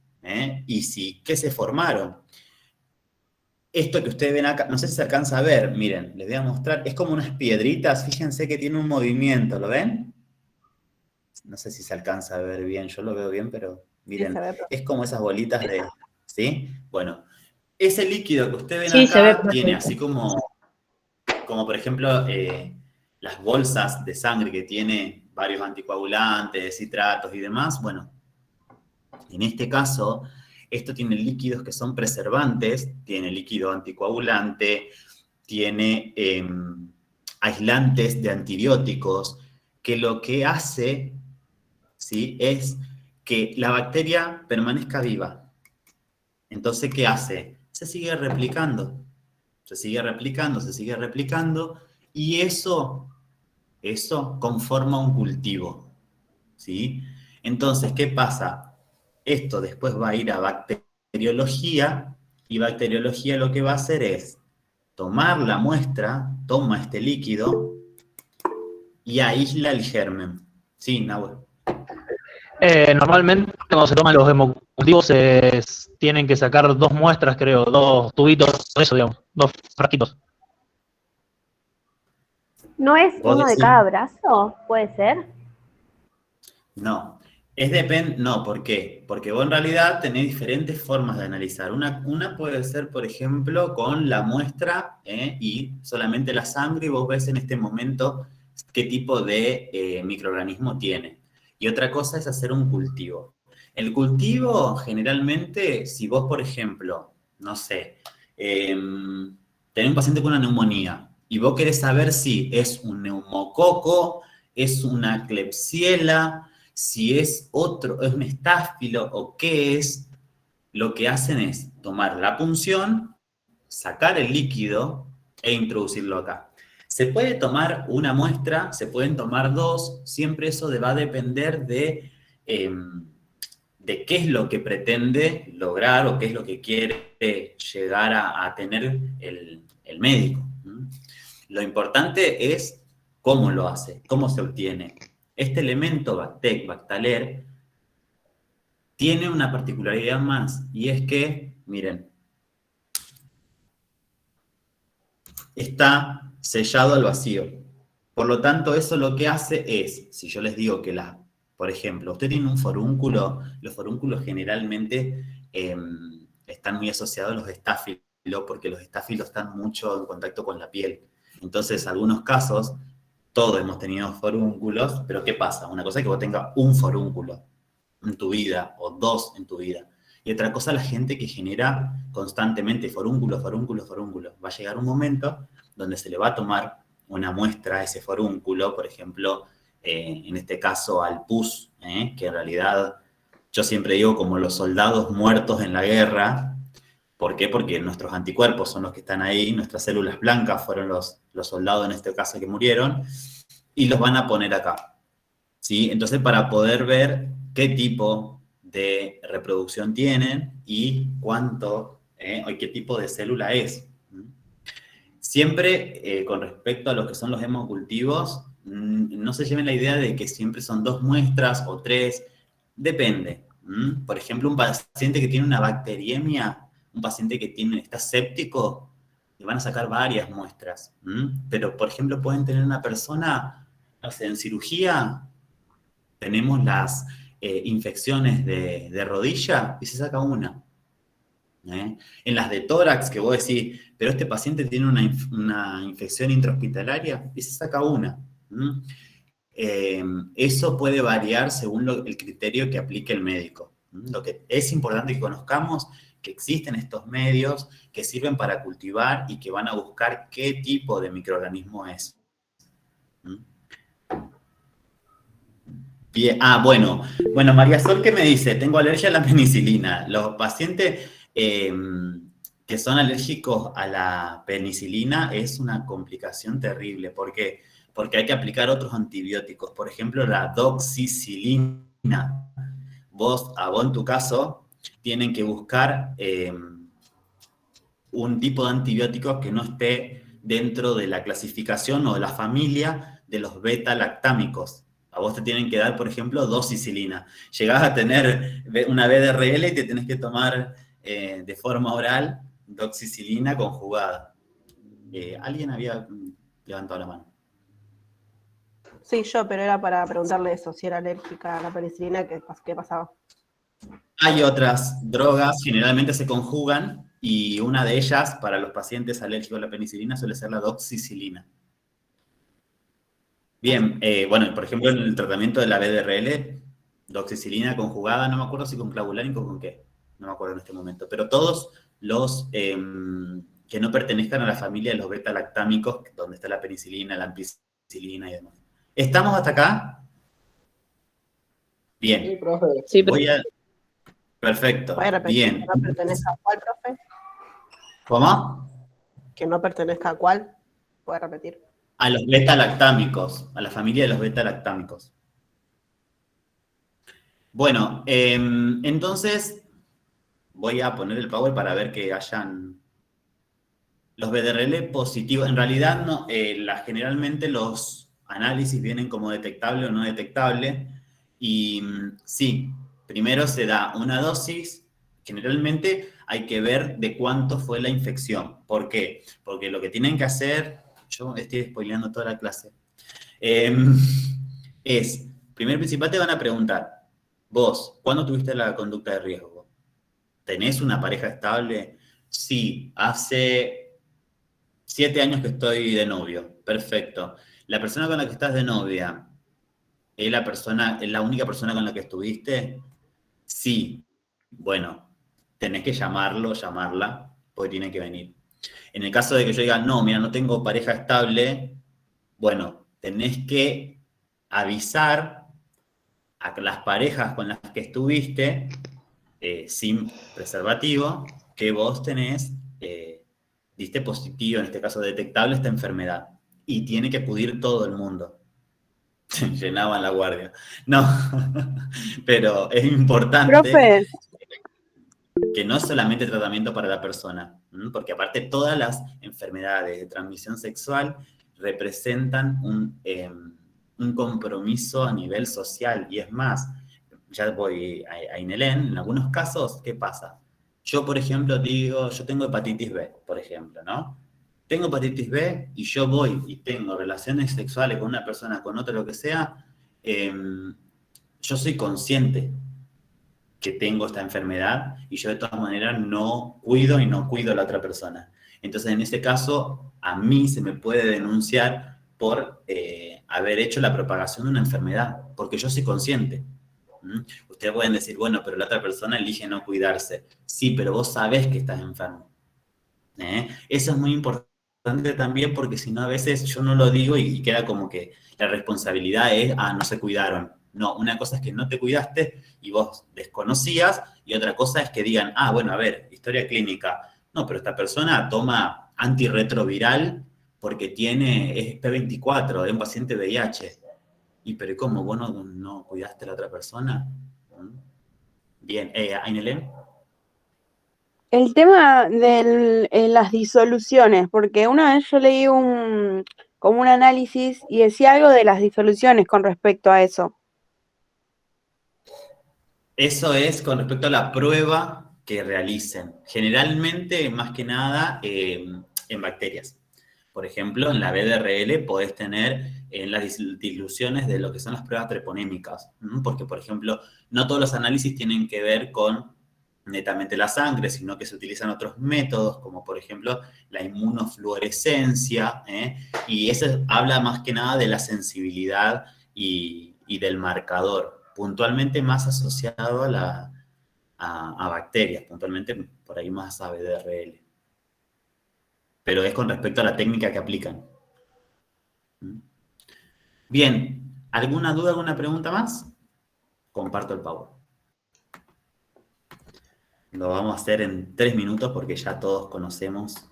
y qué se formaron. Esto que ustedes ven acá, no sé si se alcanza a ver, miren, les voy a mostrar, es como unas piedritas, fíjense que tiene un movimiento, ¿lo ven? No sé si se alcanza a ver bien, yo lo veo bien, pero miren, es como esas bolitas ¿sí? Bueno, ese líquido que ustedes ven acá tiene así como por ejemplo las bolsas de sangre que tiene varios anticoagulantes, citratos y demás. Bueno, en este caso, esto tiene líquidos que son preservantes, tiene líquido anticoagulante, tiene aislantes de antibióticos, que lo que hace, ¿sí?, es que la bacteria permanezca viva. Entonces, ¿qué hace? Se sigue replicando. Se sigue replicando, y eso conforma un cultivo, ¿sí? Entonces, ¿qué pasa? Esto después va a ir a bacteriología, y bacteriología lo que va a hacer es tomar la muestra, toma este líquido, y aísla el germen. Sí, Nahuel. Normalmente cuando se toman los hemocultivos tienen que sacar 2 muestras, creo, 2 tubitos, eso, digamos, 2 frasquitos. ¿No es uno de cada brazo? ¿Puede ser? No, no, ¿por qué? Porque vos en realidad tenés diferentes formas de analizar. Una puede ser, por ejemplo, con la muestra y solamente la sangre, y vos ves en este momento qué tipo de microorganismo tiene. Y otra cosa es hacer un cultivo. El cultivo, generalmente, si vos, por ejemplo, no sé, tenés un paciente con una neumonía y vos querés saber si es un neumococo, es una Klebsiella, si es un estáfilo o qué es, lo que hacen es tomar la punción, sacar el líquido e introducirlo acá. Se puede tomar una muestra, se pueden tomar 2, siempre eso va a depender de qué es lo que pretende lograr o qué es lo que quiere llegar a tener el médico. Lo importante es cómo lo hace, cómo se obtiene. Este elemento Bactec, Bactaler, tiene una particularidad más, y es que, miren, está sellado al vacío. Por lo tanto, eso lo que hace es, si yo les digo que por ejemplo, usted tiene un forúnculo, los forúnculos generalmente están muy asociados a los estáfilos, porque los estáfilos están mucho en contacto con la piel. Entonces, en algunos casos, todos hemos tenido forúnculos, pero ¿qué pasa? Una cosa es que vos tengas un forúnculo en tu vida, o 2 en tu vida. Y otra cosa, la gente que genera constantemente forúnculos. Va a llegar un momento donde se le va a tomar una muestra a ese forúnculo, por ejemplo, en este caso al pus, que en realidad yo siempre digo como los soldados muertos en la guerra. ¿Por qué? Porque nuestros anticuerpos son los que están ahí, nuestras células blancas fueron los soldados en este caso que murieron, y los van a poner acá, ¿sí? Entonces, para poder ver qué tipo de reproducción tienen y cuánto, o qué tipo de célula es. Siempre, con respecto a lo que son los hemocultivos, no se lleven la idea de que siempre son 2 muestras o 3, depende. Por ejemplo, un paciente que tiene una bacteriemia, un paciente que está séptico, le van a sacar varias muestras. Pero, por ejemplo, pueden tener una persona, no sé, en cirugía, tenemos las infecciones de rodilla y se saca una. En las de tórax, que vos decís, pero este paciente tiene una infección intrahospitalaria, y se saca una. Eso puede variar según el criterio que aplique el médico. Lo que es importante que conozcamos que existen estos medios que sirven para cultivar y que van a buscar qué tipo de microorganismo es. Bien. Bueno, María Sol, ¿qué me dice? Tengo alergia a la penicilina. Los pacientes que son alérgicos a la penicilina es una complicación terrible. ¿Por qué? Porque hay que aplicar otros antibióticos. Por ejemplo, la doxicilina. Vos en tu caso, tienen que buscar un tipo de antibiótico que no esté dentro de la clasificación o de la familia de los beta-lactámicos. A vos te tienen que dar, por ejemplo, doxicilina. Llegás a tener una BDRL y te tenés que tomar de forma oral doxicilina conjugada. ¿Alguien había levantado la mano? Sí, yo, pero era para preguntarle eso, si era alérgica a la penicilina, ¿qué pasaba? Hay otras drogas, generalmente se conjugan, y una de ellas, para los pacientes alérgicos a la penicilina, suele ser la doxicilina. Bien, bueno, por ejemplo, en el tratamiento de la BDRL, doxicilina conjugada, no me acuerdo si con clavulánico o con qué, no me acuerdo en este momento, pero todos los que no pertenezcan a la familia de los beta-lactámicos, donde está la penicilina, la ampicilina y demás. ¿Estamos hasta acá? Bien. Sí, profe. Sí, Perfecto. ¿Puede repetir Bien. que no pertenezca a cuál, profe? ¿Cómo? ¿Que no pertenezca a cuál? ¿Puede repetir? A los beta-lactámicos, a la familia de los beta-lactámicos. Bueno, entonces voy a poner el power para ver que hayan los BDRL positivos. En realidad, no, generalmente los análisis vienen como detectable o no detectable. Y sí, primero se da una dosis. Generalmente hay que ver de cuánto fue la infección. ¿Por qué? Porque lo que tienen que hacer, yo estoy spoileando toda la clase, es, primero principal te van a preguntar, vos, ¿cuándo tuviste la conducta de riesgo? ¿Tenés una pareja estable? Sí, hace 7 años que estoy de novio. Perfecto. ¿La persona con la que estás de novia es la única persona con la que estuviste? Sí. Bueno, tenés que llamarla, porque tiene que venir. En el caso de que yo diga, no, mira, no tengo pareja estable, bueno, tenés que avisar a las parejas con las que estuviste, sin preservativo, que vos diste positivo, en este caso detectable, esta enfermedad. Y tiene que acudir todo el mundo. Llenaban la guardia. No, pero es importante. Profe. Que no es solamente tratamiento para la persona, porque aparte todas las enfermedades de transmisión sexual representan un compromiso a nivel social. Y es más, ya voy a Inelén, en algunos casos, ¿qué pasa? Yo, por ejemplo, digo, yo tengo hepatitis B, por ejemplo, ¿no? Tengo hepatitis B y yo voy y tengo relaciones sexuales con una persona, con otra, lo que sea, yo soy consciente que tengo esta enfermedad y yo de todas maneras no cuido a la otra persona. Entonces, en ese caso, a mí se me puede denunciar por haber hecho la propagación de una enfermedad, porque yo soy consciente. Ustedes pueden decir, bueno, pero la otra persona elige no cuidarse. Sí, pero vos sabés que estás enfermo. Eso es muy importante importante también porque si no a veces yo no lo digo y queda como que la responsabilidad es, no se cuidaron. No, una cosa es que no te cuidaste y vos desconocías, y otra cosa es que digan, bueno, a ver, historia clínica. No, pero esta persona toma antirretroviral porque es P24, es un paciente VIH. ¿Y pero cómo? ¿Vos no cuidaste a la otra persona? Bien, Ainelén. El tema de las disoluciones, porque una vez yo leí como un análisis y decía algo de las disoluciones con respecto a eso. Eso es con respecto a la prueba que realicen. Generalmente, más que nada, en bacterias. Por ejemplo, en la BDRL podés tener en las diluciones de lo que son las pruebas treponémicas. Porque, por ejemplo, no todos los análisis tienen que ver con netamente la sangre, sino que se utilizan otros métodos, como por ejemplo la inmunofluorescencia, y eso habla más que nada de la sensibilidad y del marcador, puntualmente más asociado a bacterias, puntualmente por ahí más a BDRL. Pero es con respecto a la técnica que aplican. Bien, ¿alguna duda, alguna pregunta más? Comparto el power. Lo vamos a hacer en 3 minutos porque ya todos conocemos.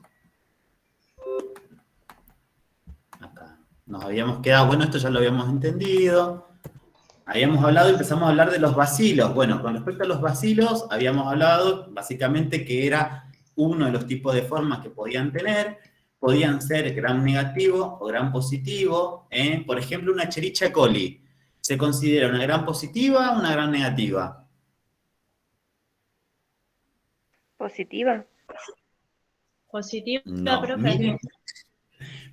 Acá. Nos habíamos quedado, bueno, esto ya lo habíamos entendido. Habíamos hablado y empezamos a hablar de los bacilos. Bueno, con respecto a los bacilos, habíamos hablado básicamente que era uno de los tipos de formas que podían tener. Podían ser gram negativo o gram positivo. Por ejemplo, una Escherichia coli. ¿Se considera una gram positiva o una gram negativa? ¿Positiva? Positiva, No, profe.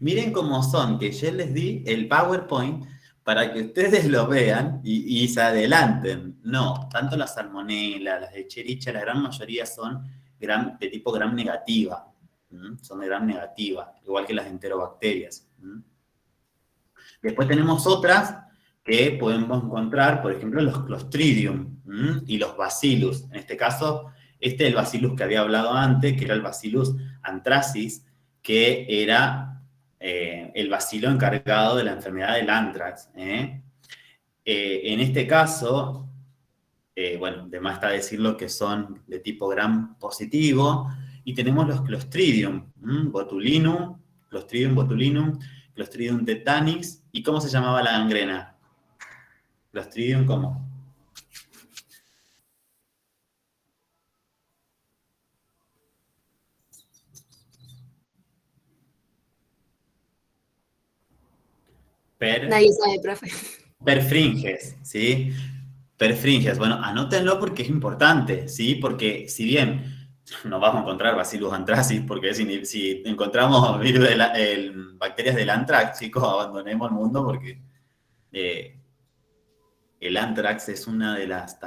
miren cómo son, que yo les di el PowerPoint para que ustedes lo vean y se adelanten. No, tanto la salmonela, las de Escherichia, la gran mayoría son de tipo gram negativa. Son de gram negativa, igual que las enterobacterias. Después tenemos otras que podemos encontrar, por ejemplo, los Clostridium y los Bacillus. En este caso, este es el Bacillus que había hablado antes, que era el Bacillus anthracis, que era el bacilo encargado de la enfermedad del anthrax. En este caso, bueno, de más está decirlo que son de tipo gram positivo, y tenemos los Clostridium, botulinum, Clostridium botulinum, Clostridium tetanis, ¿y cómo se llamaba la gangrena? Clostridium, ¿cómo? Nadie sabe, profe. Perfringes, ¿sí? Perfringes. Bueno, anótenlo porque es importante, ¿sí? Porque si bien no vamos a encontrar Bacillus anthracis, porque si encontramos virus bacterias del anthrax, chicos, abandonemos el mundo porque el anthrax es una de las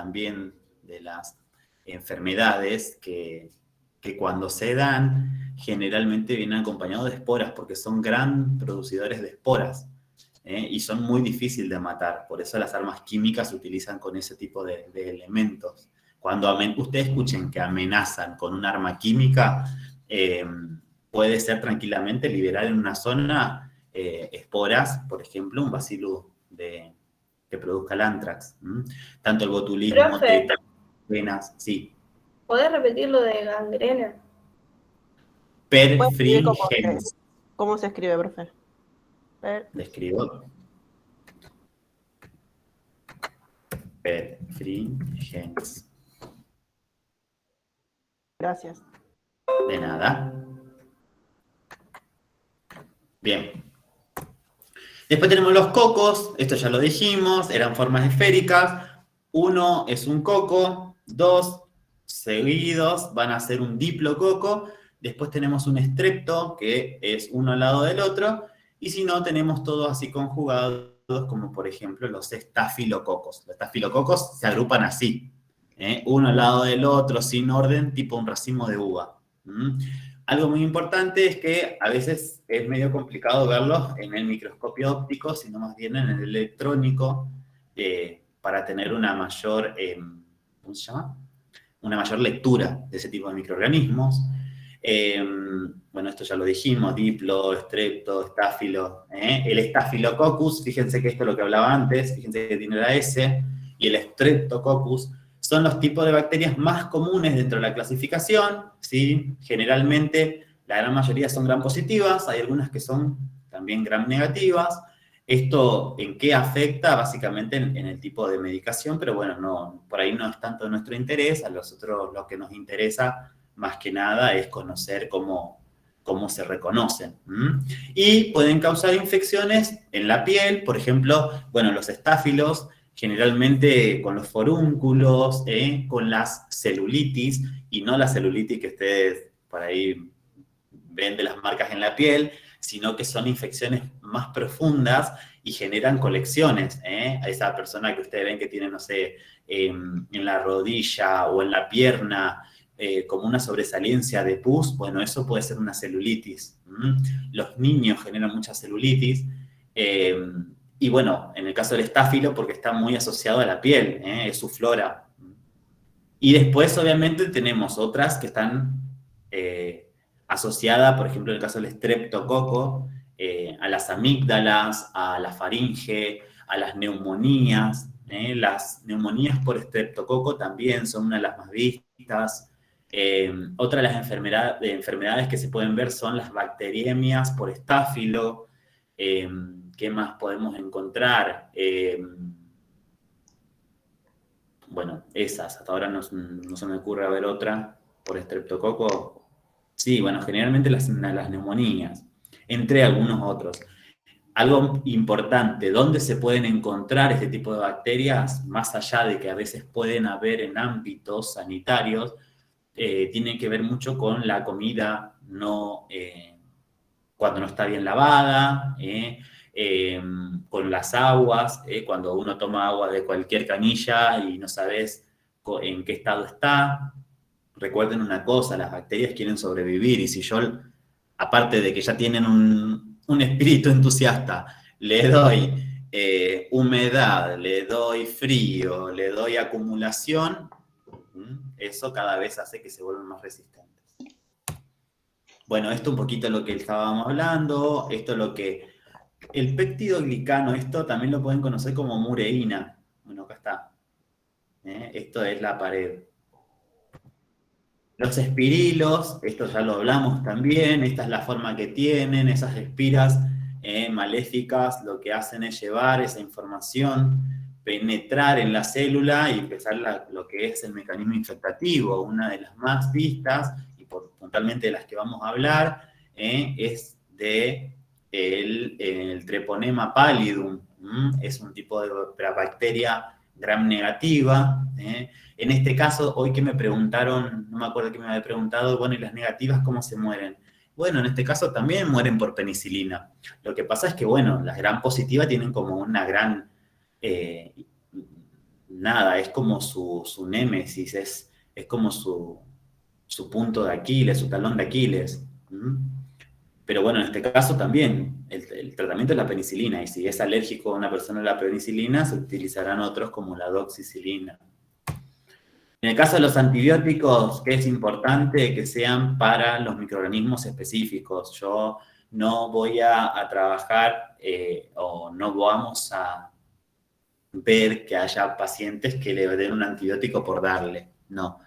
enfermedades que cuando se dan generalmente vienen acompañados de esporas porque son gran producidores de esporas. Y son muy difíciles de matar, por eso las armas químicas se utilizan con ese tipo de elementos. Cuando ustedes escuchen que amenazan con un arma química, puede ser tranquilamente liberar en una zona esporas, por ejemplo, un bacillus que produzca el anthrax. Tanto el botulismo, venas, sí. ¿Podés repetir lo de gangrena? Perfringens. ¿Cómo se escribe, profe? Le escribo. Perfringens. Gracias. De nada. Bien. Después tenemos los cocos. Esto ya lo dijimos. Eran formas esféricas. 1 es un coco. 2 seguidos van a ser un diplococo. Después tenemos un estrepto, que es uno al lado del otro. Y si no, tenemos todos así conjugados, como por ejemplo los estafilococos. Los estafilococos se agrupan así, uno al lado del otro, sin orden, tipo un racimo de uva. Algo muy importante es que a veces es medio complicado verlos en el microscopio óptico, sino más bien en el electrónico, para tener una mayor, ¿cómo se llama? Una mayor lectura de ese tipo de microorganismos. bueno, esto ya lo dijimos, diplo, estrepto, estáfilo. El estafilococcus, fíjense que esto es lo que hablaba antes, fíjense que tiene la S, y el streptococcus son los tipos de bacterias más comunes dentro de la clasificación, ¿sí? Generalmente, la gran mayoría son gram positivas, hay algunas que son también gram negativas. ¿Esto en qué afecta? Básicamente en el tipo de medicación, pero bueno, no, por ahí no es tanto de nuestro interés. A nosotros lo que nos interesa más que nada es conocer cómo se reconocen. Y pueden causar infecciones en la piel, por ejemplo, bueno, los estáfilos, generalmente con los forúnculos, con las celulitis, y no la celulitis que ustedes por ahí ven de las marcas en la piel, sino que son infecciones más profundas y generan colecciones. A esa persona que ustedes ven que tiene, no sé, en la rodilla o en la pierna, como una sobresaliencia de pus, bueno, eso puede ser una celulitis. Los niños generan mucha celulitis. Y bueno, en el caso del estáfilo, porque está muy asociado a la piel, es su flora. Y después, obviamente, tenemos otras que están asociadas, por ejemplo, en el caso del estreptococo, a las amígdalas, a la faringe, a las neumonías. Las neumonías por estreptococo también son una de las más vistas. Otra de las enfermedades que se pueden ver son las bacteriemias por estáfilo. ¿Qué más podemos encontrar? Bueno, esas. Hasta ahora no se me ocurre ver otra por estreptococo. Sí, bueno, generalmente las neumonías, entre algunos otros. Algo importante, ¿dónde se pueden encontrar este tipo de bacterias? Más allá de que a veces pueden haber en ámbitos sanitarios, tiene que ver mucho con la comida cuando no está bien lavada, con las aguas, cuando uno toma agua de cualquier canilla y no sabes en qué estado está. Recuerden una cosa, las bacterias quieren sobrevivir, y si yo, aparte de que ya tienen un espíritu entusiasta, le doy humedad, le doy frío, le doy acumulación, eso cada vez hace que se vuelvan más resistentes. Bueno, esto un poquito lo que estábamos hablando, esto es lo que... El péptidoglicano, esto también lo pueden conocer como mureína. Bueno, acá está. Esto es la pared. Los espirilos, esto ya lo hablamos también, esta es la forma que tienen, esas espiras maléficas, lo que hacen es llevar esa información, penetrar en la célula y empezar lo que es el mecanismo infectativo. Una de las más vistas, y puntualmente de las que vamos a hablar, es el Treponema pallidum. Es un tipo de bacteria gram negativa. En este caso, hoy que me preguntaron, no me acuerdo que me había preguntado, bueno, ¿y las negativas cómo se mueren? Bueno, en este caso también mueren por penicilina. Lo que pasa es que, bueno, las gram positivas tienen como una gran... nada, es como su némesis, es como su punto de Aquiles, su talón de Aquiles. Pero bueno, en este caso también, el tratamiento es la penicilina, y si es alérgico a una persona a la penicilina, se utilizarán otros como la doxicilina. En el caso de los antibióticos, que es importante que sean para los microorganismos específicos. Yo no voy a trabajar o no vamos a ver que haya pacientes que le den un antibiótico por darle, no.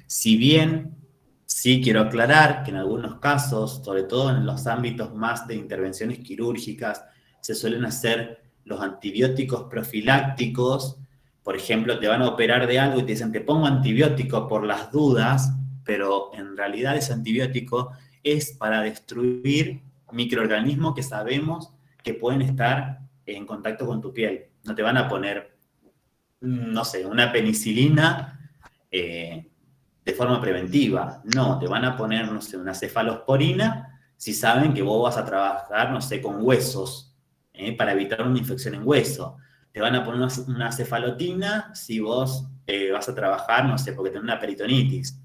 Si bien sí quiero aclarar que en algunos casos, sobre todo en los ámbitos más de intervenciones quirúrgicas, se suelen hacer los antibióticos profilácticos. Por ejemplo, te van a operar de algo y te dicen, te pongo antibiótico por las dudas, pero en realidad ese antibiótico es para destruir microorganismos que sabemos que pueden estar en contacto con tu piel. No te van a poner, no sé, una penicilina de forma preventiva. No, te van a poner, no sé, una cefalosporina si saben que vos vas a trabajar, no sé, con huesos, para evitar una infección en hueso. Te van a poner una cefalotina si vos vas a trabajar, no sé, porque tenés una peritonitis.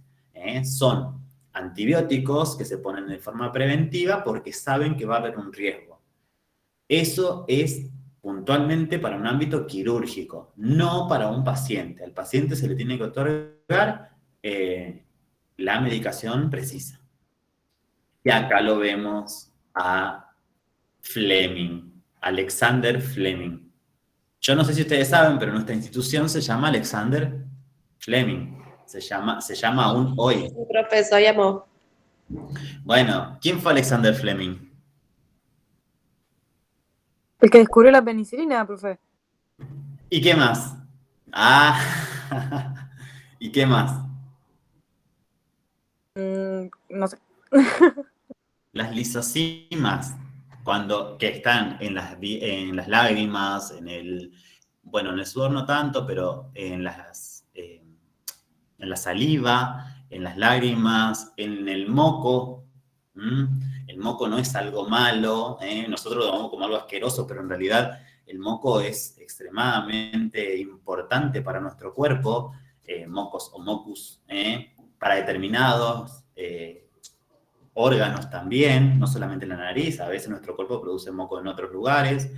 Son antibióticos que se ponen de forma preventiva porque saben que va a haber un riesgo. Eso es puntualmente para un ámbito quirúrgico, no para un paciente. Al paciente se le tiene que otorgar la medicación precisa. Y acá lo vemos a Fleming, Alexander Fleming. Yo no sé si ustedes saben, pero nuestra institución se llama Alexander Fleming. Se llama aún hoy. Sí, profe, sabíamos. Bueno, ¿quién fue Alexander Fleming? El que descubrió la penicilina, profe. ¿Y qué más? Ah, ¿y qué más? No sé. Las lisosimas, que están en las lágrimas, en el sudor no tanto, pero en la saliva, en las lágrimas, en el moco. El moco no es algo malo, nosotros lo vemos como algo asqueroso, pero en realidad el moco es extremadamente importante para nuestro cuerpo, mocos o mocus, para determinados órganos también, no solamente en la nariz, a veces nuestro cuerpo produce moco en otros lugares,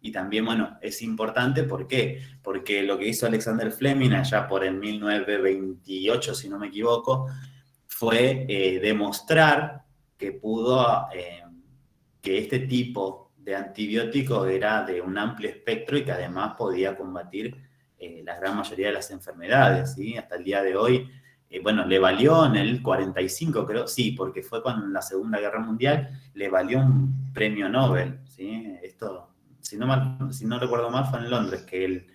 y también, bueno, es importante, ¿por qué? Porque lo que hizo Alexander Fleming allá por el 1928, si no me equivoco, fue demostrar que que este tipo de antibiótico era de un amplio espectro y que además podía combatir la gran mayoría de las enfermedades, ¿sí? Hasta el día de hoy, le valió en el 45, creo, sí, porque fue cuando en la Segunda Guerra Mundial le valió un premio Nobel, ¿sí? Esto, si no recuerdo mal, fue en Londres que él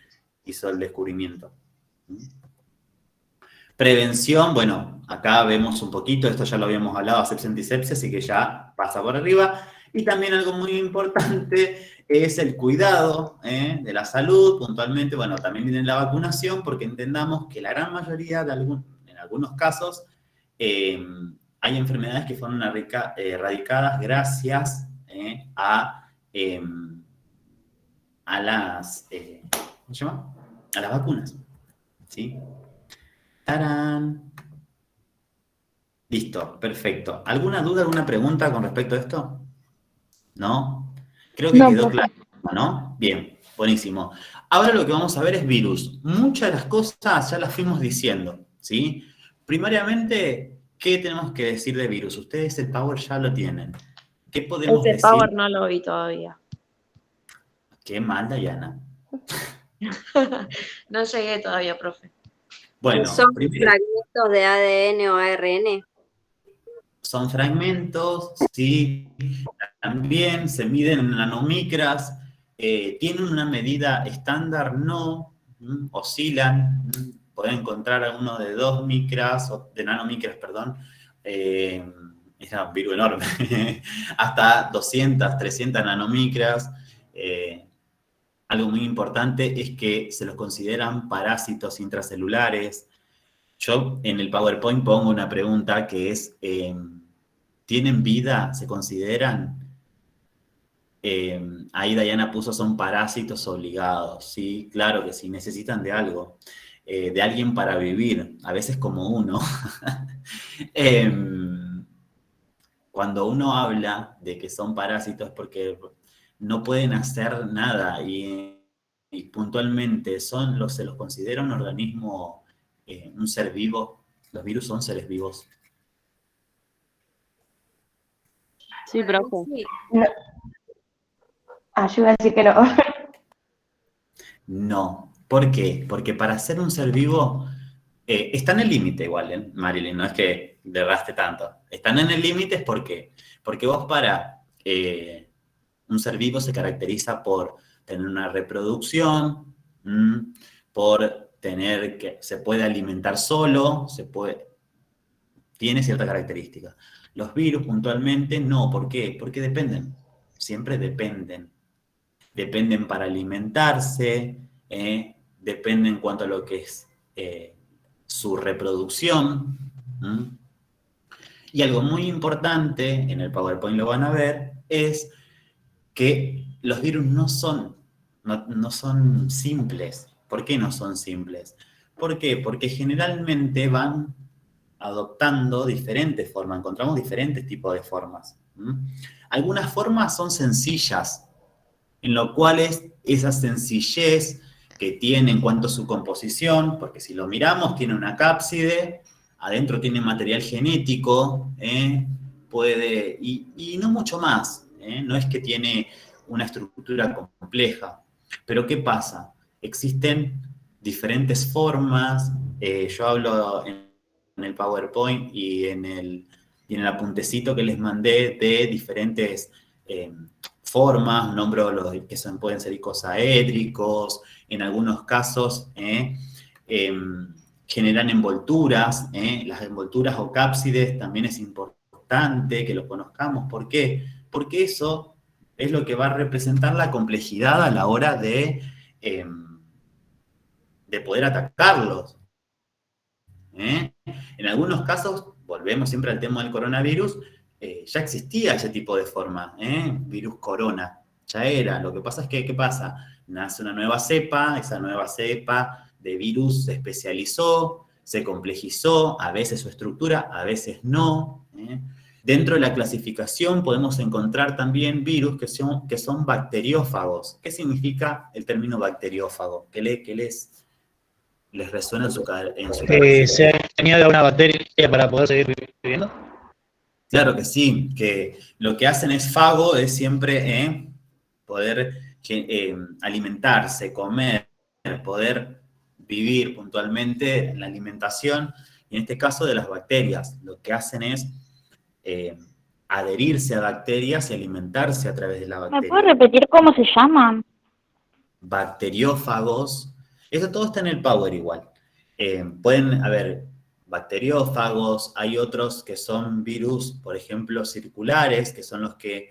hizo el descubrimiento. Prevención, bueno, acá vemos un poquito, esto ya lo habíamos hablado, asepsia, antisepsia, así que ya pasa por arriba. Y también algo muy importante es el cuidado de la salud, puntualmente, bueno, también viene la vacunación, porque entendamos que la gran mayoría, en algunos casos, hay enfermedades que fueron erradicadas gracias a las, ¿cómo se llama? A las vacunas, ¿sí? ¡Tarán! Listo, perfecto. ¿Alguna duda, alguna pregunta con respecto a esto? ¿No? Creo que quedó claro, ¿no? Bien, buenísimo. Ahora lo que vamos a ver es virus. Muchas de las cosas ya las fuimos diciendo, ¿sí? Primariamente, ¿qué tenemos que decir de virus? Ustedes el Power ya lo tienen. ¿Qué podemos Ese decir? Power no lo vi todavía. Qué mal, Dayana. No llegué todavía, profe. Bueno, ¿son primero, fragmentos de ADN o ARN? son fragmentos, sí, también se miden en nanomicras, tienen una medida estándar, no, oscilan, pueden encontrar algunos de 2 micras, o de nanomicras, perdón, es un virus enorme, hasta 200, 300 nanomicras. Algo muy importante es que se los consideran parásitos intracelulares. Yo en el PowerPoint pongo una pregunta que es, ¿tienen vida? ¿Se consideran? Ahí Dayana puso, son parásitos obligados. Sí, claro que sí, necesitan de algo, de alguien para vivir, a veces como uno. Cuando uno habla de que son parásitos es porque no pueden hacer nada y puntualmente se los considera un organismo, un ser vivo. Los virus son seres vivos. Sí, profe. No. Yo iba a decir que no. No. ¿Por qué? Porque para ser un ser vivo, está en el límite igual, Marilyn, no es que le erraste tanto. Están en el límite, ¿por qué? Porque vos un ser vivo se caracteriza por tener una reproducción, por tener que se puede alimentar solo, tiene cierta característica. Los virus puntualmente no, ¿por qué? Porque dependen, siempre dependen. Dependen para alimentarse, dependen en cuanto a lo que es su reproducción. Y algo muy importante, en el PowerPoint lo van a ver, es que los virus no son simples. ¿Por qué no son simples? ¿Por qué? Porque generalmente van adoptando diferentes formas, encontramos diferentes tipos de formas. Algunas formas son sencillas, en lo cual esa sencillez que tiene en cuanto a su composición, porque si lo miramos, tiene una cápside, adentro tiene material genético, puede, y no mucho más, no es que tiene una estructura compleja. Pero ¿qué pasa? Existen diferentes formas, yo hablo en el PowerPoint y en el apuntecito que les mandé de diferentes formas, nombro los que pueden ser icosaédricos, en algunos casos generan envolturas, las envolturas o cápsides también es importante que lo conozcamos. ¿Por qué? Porque eso es lo que va a representar la complejidad a la hora de poder atacarlos. En algunos casos, volvemos siempre al tema del coronavirus, ya existía ese tipo de forma, virus corona, ya era. Lo que pasa es que, ¿qué pasa? Nace una nueva cepa, esa nueva cepa de virus se especializó, se complejizó, a veces su estructura, a veces no. Dentro de la clasificación podemos encontrar también virus que son bacteriófagos. ¿Qué significa el término bacteriófago? ¿Qué les resuena en su cabeza? ¿Se añade a una bacteria para poder seguir viviendo? Claro que sí, que lo que hacen es fago, es siempre poder alimentarse, comer, poder vivir puntualmente en la alimentación, y en este caso de las bacterias. Lo que hacen es adherirse a bacterias y alimentarse a través de la bacteria. ¿Me puedes repetir cómo se llaman? Bacteriófagos, eso todo está en el Power igual. Pueden haber bacteriófagos, hay otros que son virus, por ejemplo, circulares, que son los que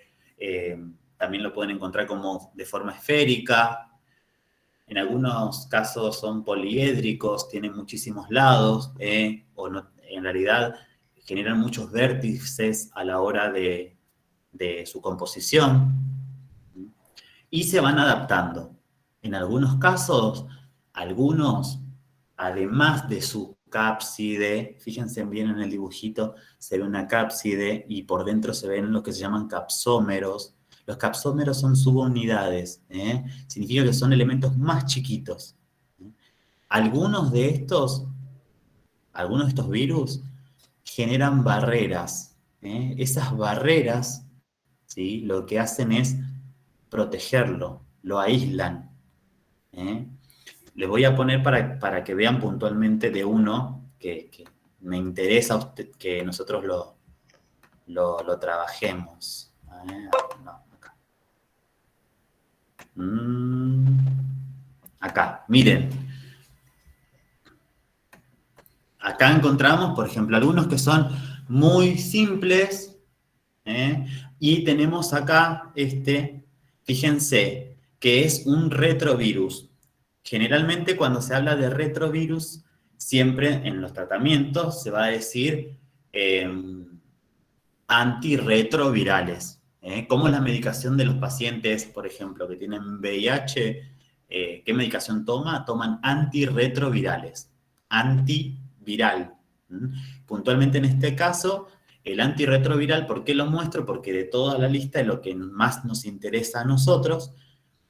también lo pueden encontrar como de forma esférica. En algunos casos son poliédricos, tienen muchísimos lados, o no, en realidad generan muchos vértices a la hora de su composición, y se van adaptando. En algunos casos, algunos, además de su cápside, fíjense bien en el dibujito, se ve una cápside y por dentro se ven lo que se llaman capsómeros. Los capsómeros son subunidades, significa que son elementos más chiquitos. Algunos de estos virus generan barreras. Esas barreras, ¿sí?, lo que hacen es protegerlo, lo aíslan. Les voy a poner para que vean puntualmente de uno que me interesa que nosotros lo trabajemos. Acá, miren. Acá encontramos, por ejemplo, algunos que son muy simples, y tenemos acá fíjense, que es un retrovirus. Generalmente cuando se habla de retrovirus, siempre en los tratamientos se va a decir antirretrovirales. ¿Cómo es la medicación de los pacientes, por ejemplo, que tienen VIH? ¿Qué medicación toman? Antirretrovirales. Antiviral. Puntualmente en este caso, el antirretroviral, ¿por qué lo muestro? Porque de toda la lista es lo que más nos interesa a nosotros,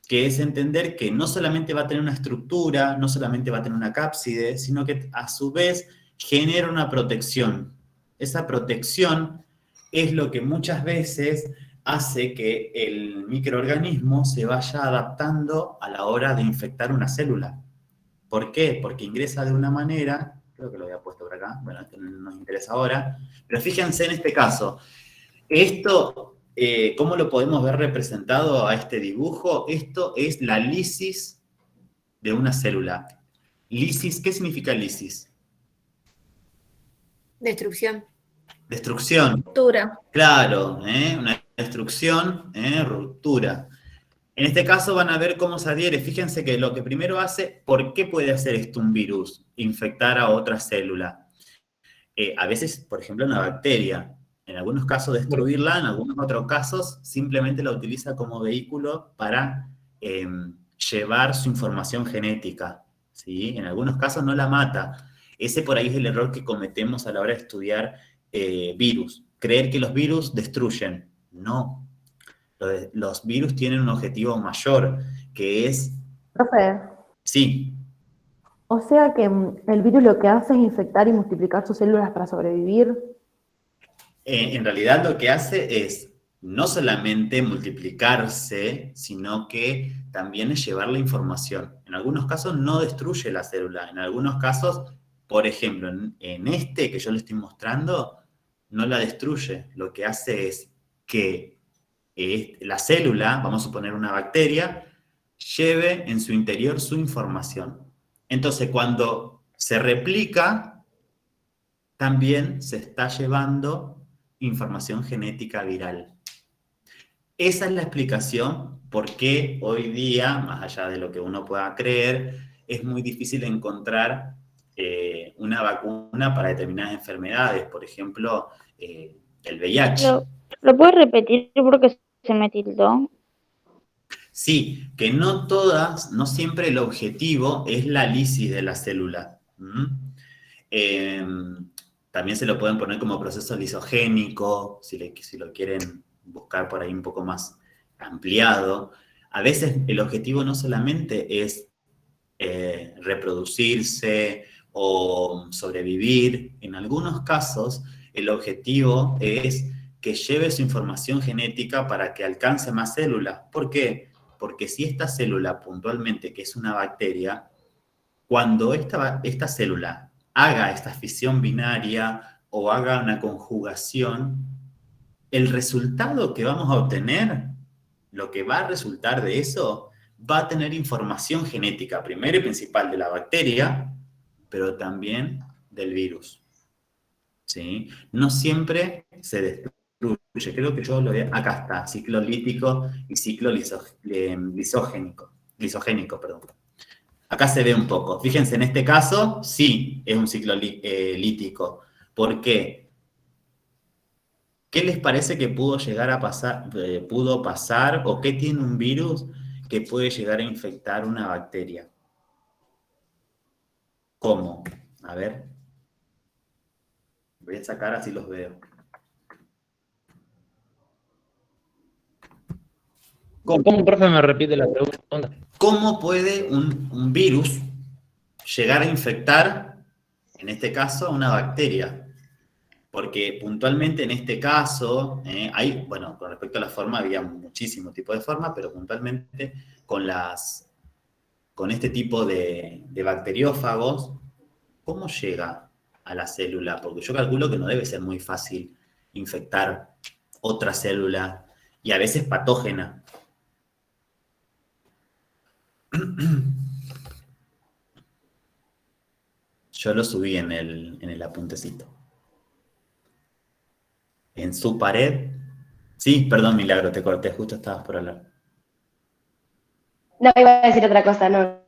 que es entender que no solamente va a tener una estructura, no solamente va a tener una cápside, sino que a su vez genera una protección. Esa protección es lo que muchas veces hace que el microorganismo se vaya adaptando a la hora de infectar una célula. ¿Por qué? Porque ingresa de una manera, creo que lo había puesto por acá, bueno, esto no nos interesa ahora, pero fíjense en este caso, esto, ¿cómo lo podemos ver representado a este dibujo? Esto es la lisis de una célula. Lisis, ¿qué significa lisis? Destrucción. Destrucción. Ruptura. Claro, una destrucción, ruptura. En este caso van a ver cómo se adhiere. Fíjense que lo que primero hace, ¿por qué puede hacer esto un virus? Infectar a otra célula. A veces, por ejemplo, una bacteria. En algunos casos destruirla, en algunos otros casos simplemente la utiliza como vehículo para llevar su información genética, ¿sí? En algunos casos no la mata. Ese por ahí es el error que cometemos a la hora de estudiar virus. Creer que los virus destruyen. No. Los virus tienen un objetivo mayor, que es... Profe, Sí. o sea que el virus lo que hace es infectar y multiplicar sus células para sobrevivir. En realidad lo que hace es no solamente multiplicarse, sino que también es llevar la información. En algunos casos no destruye la célula, en algunos casos, por ejemplo, en este que yo le estoy mostrando, no la destruye. Lo que hace es que la célula, vamos a suponer una bacteria, lleve en su interior su información. Entonces, cuando se replica, también se está llevando información genética viral. Esa es la explicación por qué hoy día, más allá de lo que uno pueda creer, es muy difícil encontrar una vacuna para determinadas enfermedades, por ejemplo, el VIH. ¿Lo puedes repetir porque se me tildó? Sí, que no todas, no siempre el objetivo es la lisis de la célula. También se lo pueden poner como proceso lisogénico, si lo quieren buscar por ahí un poco más ampliado. A veces el objetivo no solamente es reproducirse o sobrevivir. En algunos casos el objetivo es que lleve su información genética para que alcance más células. ¿Por qué? Porque si esta célula puntualmente, que es una bacteria, cuando esta célula haga esta fisión binaria o haga una conjugación, el resultado que vamos a obtener, lo que va a resultar de eso, va a tener información genética, primero y principal de la bacteria, pero también del virus. ¿Sí? No siempre se destruye. Creo que yo lo veo, acá está, ciclo lítico y ciclo lisogénico. Acá se ve un poco. Fíjense, en este caso, sí, es un ciclo lítico. ¿Por qué? ¿Qué les parece que pudo llegar a pasar, pudo pasar, o qué tiene un virus que puede llegar a infectar una bacteria? ¿Cómo? A ver. Voy a sacar así los veo. ¿Cómo, profe, me repite la pregunta? ¿Cómo puede un virus llegar a infectar, en este caso, una bacteria? Porque puntualmente en este caso, bueno, con respecto a la forma había muchísimos tipos de formas, pero puntualmente con este tipo de bacteriófagos, ¿cómo llega a la célula? Porque yo calculo que no debe ser muy fácil infectar otra célula, y a veces patógena. Yo lo subí en el apuntecito. En su pared. Sí, perdón, Milagro, te corté, justo estabas por hablar. No, iba a decir otra cosa, no.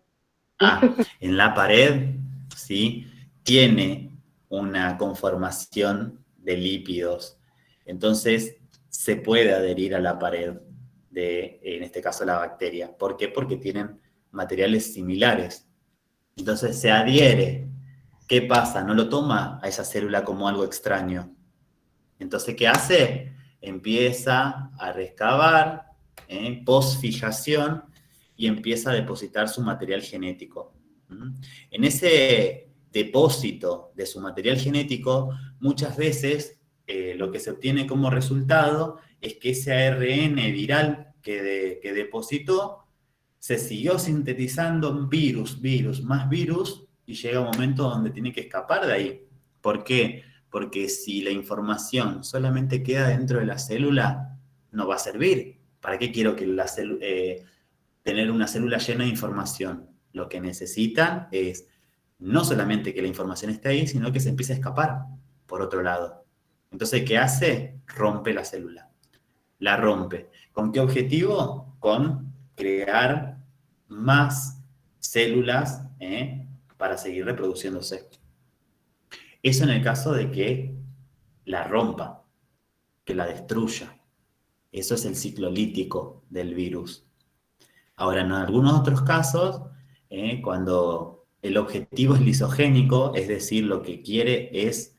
En la pared, sí, tiene una conformación de lípidos. Entonces, se puede adherir a la pared en este caso, la bacteria. ¿Por qué? Porque tienen materiales similares. Entonces, se adhiere. ¿Qué pasa? No lo toma a esa célula como algo extraño. Entonces, ¿qué hace? Empieza a recabar, posfijación, y empieza a depositar su material genético. En ese depósito de su material genético, muchas veces lo que se obtiene como resultado es que ese ARN viral que depositó se siguió sintetizando virus, más virus, y llega un momento donde tiene que escapar de ahí. ¿Por qué? Porque si la información solamente queda dentro de la célula, no va a servir. ¿Para qué quiero que tener una célula llena de información? Lo que necesitan es no solamente que la información esté ahí, sino que se empiece a escapar por otro lado. Entonces, ¿qué hace? Rompe la célula. La rompe. ¿Con qué objetivo? Con crear más células para seguir reproduciéndose. Eso en el caso de que la rompa, que la destruya. Eso es el ciclo lítico del virus. Ahora, en algunos otros casos, cuando el objetivo es lisogénico, es decir, lo que quiere es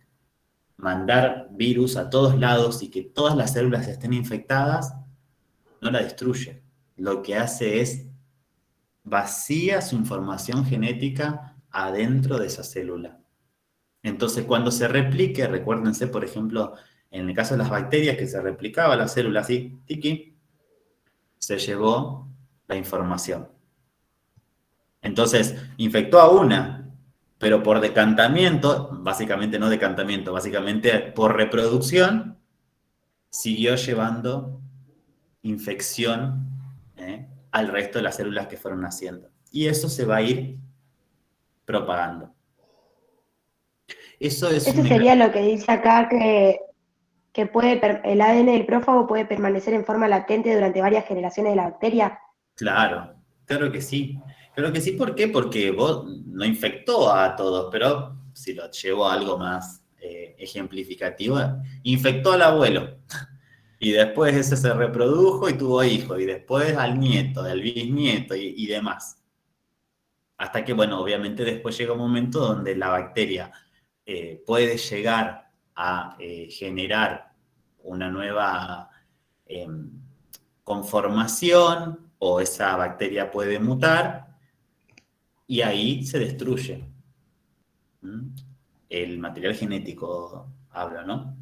mandar virus a todos lados y que todas las células estén infectadas, no la destruye. Lo que hace es vacía su información genética adentro de esa célula. Entonces, cuando se replique, recuérdense, por ejemplo, En el caso de las bacterias, que se replicaba la célula así, tiki, se llevó la información. Entonces, infectó a una, pero por decantamiento, básicamente no decantamiento, básicamente por reproducción, siguió llevando infección al resto de las células que fueron naciendo. Y eso se va a ir propagando. Eso sería lo que dice acá, que el ADN del prófago puede permanecer en forma latente durante varias generaciones de la bacteria. Claro, claro que sí. Claro que sí, ¿por qué? Porque vos no infectó a todos, pero si lo llevo a algo más ejemplificativo, infectó al abuelo. Y después ese se reprodujo y tuvo hijos, y después al nieto, al bisnieto y demás. Hasta que, bueno, obviamente después llega un momento donde la bacteria puede llegar a generar una nueva conformación, o esa bacteria puede mutar, y ahí se destruye. El material genético habla, ¿no?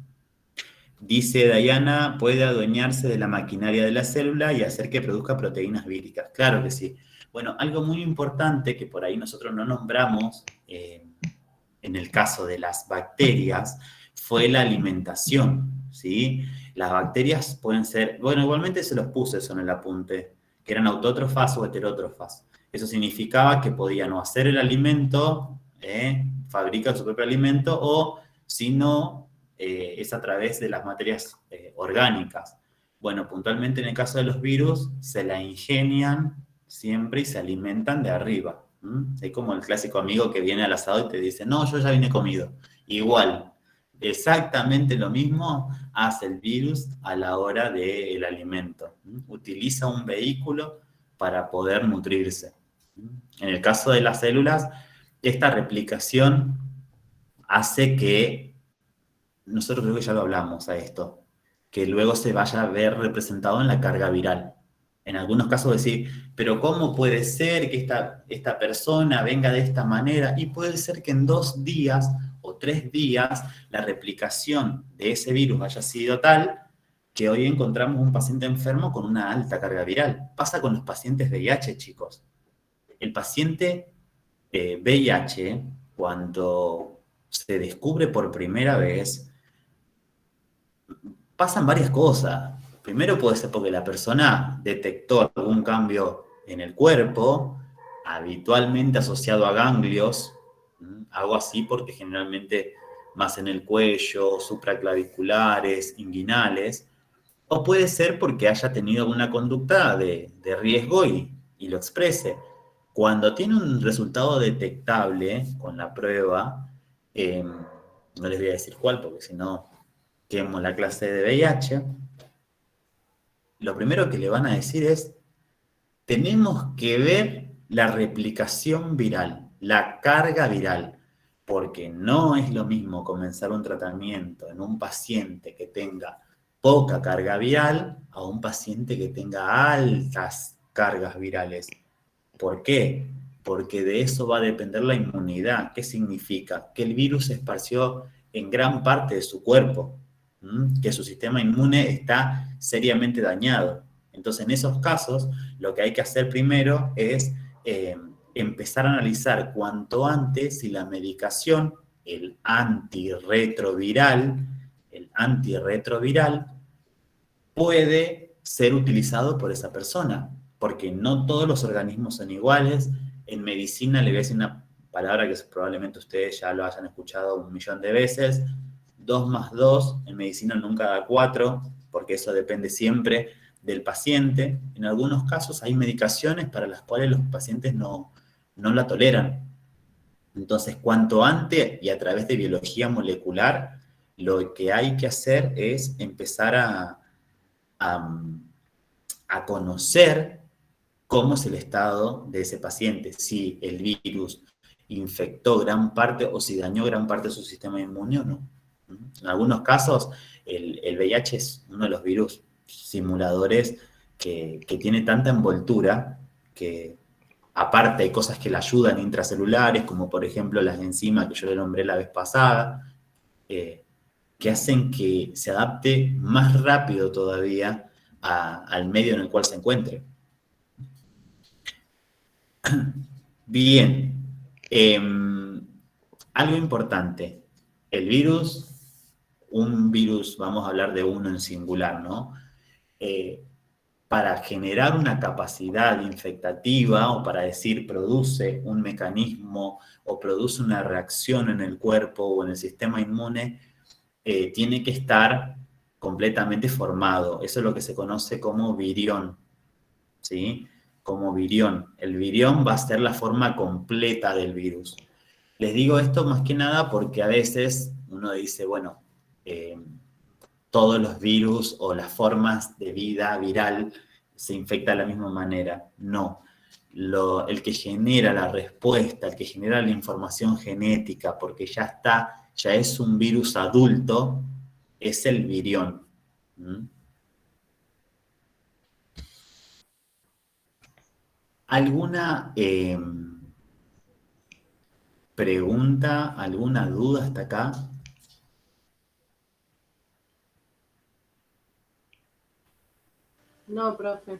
Dice Diana, puede adueñarse de la maquinaria de la célula y hacer que produzca proteínas víricas. Claro que sí. Bueno, algo muy importante que por ahí nosotros no nombramos en el caso de las bacterias fue la alimentación, ¿sí? Las bacterias pueden ser, bueno, igualmente se los puse eso en el apunte, que eran autótrofas o heterótrofas. Eso significaba que podían o hacer el alimento, fabrican su propio alimento, o si no, es a través de las materias orgánicas. Bueno, puntualmente en el caso de los virus, se la ingenian siempre y se alimentan de arriba. Es como el clásico amigo que viene al asado y te dice, no, yo ya vine comido. Igual, exactamente lo mismo hace el virus a la hora del alimento. Utiliza un vehículo para poder nutrirse. En el caso de las células, esta replicación hace que, nosotros creo que ya lo hablamos a esto, que luego se vaya a ver representado en la carga viral. En algunos casos decir, pero ¿cómo puede ser que esta persona venga de esta manera? Y puede ser que en 2 días o 3 días la replicación de ese virus haya sido tal que hoy encontramos un paciente enfermo con una alta carga viral. Pasa con los pacientes VIH, chicos. El paciente VIH, cuando se descubre por primera vez, pasan varias cosas. Primero puede ser porque la persona detectó algún cambio en el cuerpo, habitualmente asociado a ganglios, hago así porque generalmente más en el cuello, supraclaviculares, inguinales, o puede ser porque haya tenido alguna conducta de riesgo y lo exprese. Cuando tiene un resultado detectable con la prueba, no les voy a decir cuál porque si no quemo la clase de VIH, lo primero que le van a decir es, tenemos que ver la replicación viral, la carga viral, porque no es lo mismo comenzar un tratamiento en un paciente que tenga poca carga viral a un paciente que tenga altas cargas virales. ¿Por qué? Porque de eso va a depender la inmunidad. ¿Qué significa? Que el virus se esparció en gran parte de su cuerpo, que su sistema inmune está seriamente dañado. Entonces, en esos casos, lo que hay que hacer primero es empezar a analizar cuanto antes si la medicación, el antirretroviral, puede ser utilizado por esa persona, porque no todos los organismos son iguales. En medicina le voy a decir una palabra que probablemente ustedes ya lo hayan escuchado 1.000.000 de veces, 2 más 2, en medicina nunca da 4, porque eso depende siempre del paciente. En algunos casos hay medicaciones para las cuales los pacientes no la toleran. Entonces, cuanto antes y a través de biología molecular, lo que hay que hacer es empezar a conocer cómo es el estado de ese paciente, si el virus infectó gran parte o si dañó gran parte de su sistema inmune o no. En algunos casos, el VIH es uno de los virus simuladores que tiene tanta envoltura que, aparte, hay cosas que le ayudan intracelulares, como por ejemplo las enzimas que yo le nombré la vez pasada, que hacen que se adapte más rápido todavía al medio en el cual se encuentre. Bien, algo importante, el virus, un virus, vamos a hablar de uno en singular, ¿no? Para generar una capacidad infectativa o para decir produce un mecanismo o produce una reacción en el cuerpo o en el sistema inmune, tiene que estar completamente formado. Eso es lo que se conoce como virión, ¿sí? Como virión. El virión va a ser la forma completa del virus. Les digo esto más que nada porque a veces uno dice, bueno, todos los virus o las formas de vida viral se infectan de la misma manera. No. El que genera la respuesta, el que genera la información genética, porque ya es un virus adulto, es el virión. ¿Alguna pregunta, alguna duda hasta acá? No, profe.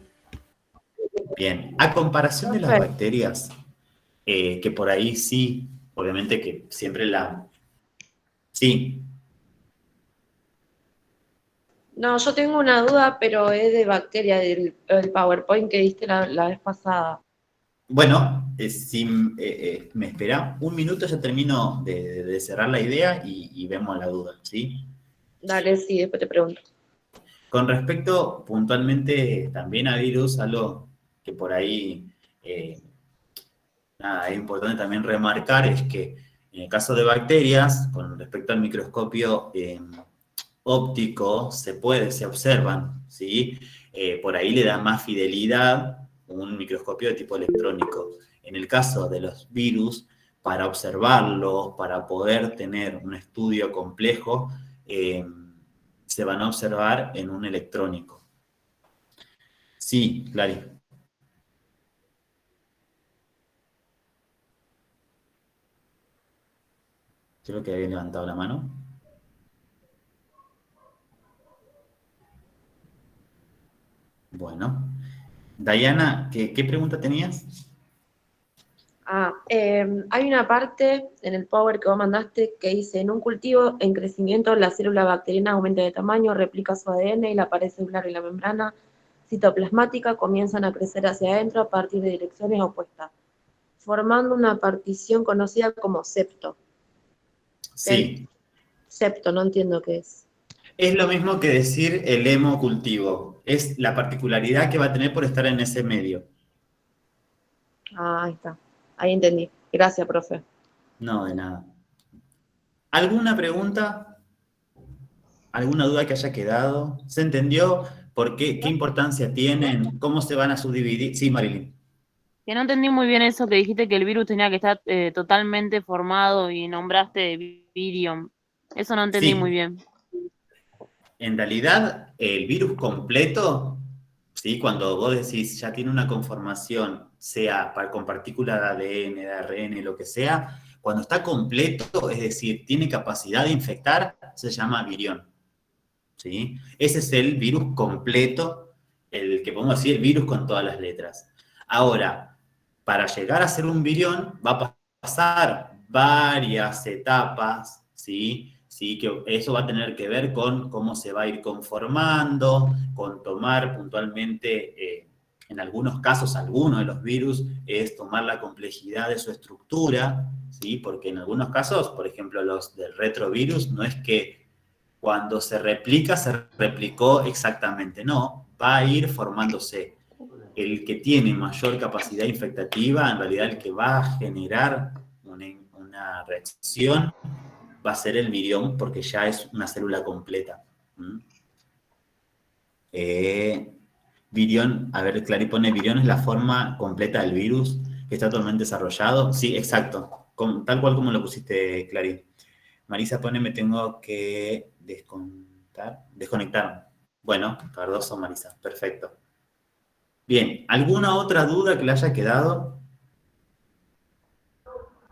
Bien, a comparación de las bacterias, que por ahí sí, obviamente que siempre Sí. No, yo tengo una duda, pero es de bacteria, del PowerPoint que diste la vez pasada. Bueno, si me espera un minuto, ya termino de cerrar la idea y vemos la duda, ¿sí? Dale, sí, después te pregunto. Con respecto puntualmente también a virus, algo que por ahí es importante también remarcar es que en el caso de bacterias, con respecto al microscopio óptico, se observan, ¿sí? Por ahí le da más fidelidad un microscopio de tipo electrónico. En el caso de los virus, para observarlos, para poder tener un estudio complejo, se van a observar en un electrónico. Sí, Clary. Creo que había levantado la mano. Bueno. Diana, ¿qué pregunta tenías? Hay una parte en el Power que vos mandaste que dice, en un cultivo en crecimiento la célula bacteriana aumenta de tamaño, replica su ADN y la pared celular y la membrana citoplasmática comienzan a crecer hacia adentro a partir de direcciones opuestas, formando una partición conocida como septo. Sí. Septo, no entiendo qué es. Es lo mismo que decir el hemocultivo. Es la particularidad que va a tener por estar en ese medio. Ahí está. Ahí entendí. Gracias, profe. No, de nada. ¿Alguna pregunta? ¿Alguna duda que haya quedado? ¿Se entendió por qué importancia tienen? ¿Cómo se van a subdividir? Sí, Marilyn. Que no entendí muy bien eso que dijiste que el virus tenía que estar totalmente formado y nombraste virion. Eso no entendí muy bien. En realidad, el virus completo, ¿sí? Cuando vos decís ya tiene una conformación, sea con partículas de ADN, de ARN, lo que sea, cuando está completo, es decir, tiene capacidad de infectar, se llama virión. ¿Sí? Ese es el virus completo, el que podemos decir el virus con todas las letras. Ahora, para llegar a ser un virión, va a pasar varias etapas, ¿sí? Sí, que eso va a tener que ver con cómo se va a ir conformando, con tomar puntualmente, en algunos casos, algunos de los virus, es tomar la complejidad de su estructura, ¿sí? Porque en algunos casos, por ejemplo, los del retrovirus, no es que cuando se replica, se replicó exactamente, no, va a ir formándose. El que tiene mayor capacidad infectativa, en realidad el que va a generar una reacción, va a ser el virión, porque ya es una célula completa. Virión, a ver, Clary pone, virión es la forma completa del virus que está totalmente desarrollado. Sí, exacto, tal cual como lo pusiste, Clary. Marisa pone, me tengo que desconectar. Bueno, Cardoso, Marisa, perfecto. Bien, ¿alguna otra duda que le haya quedado?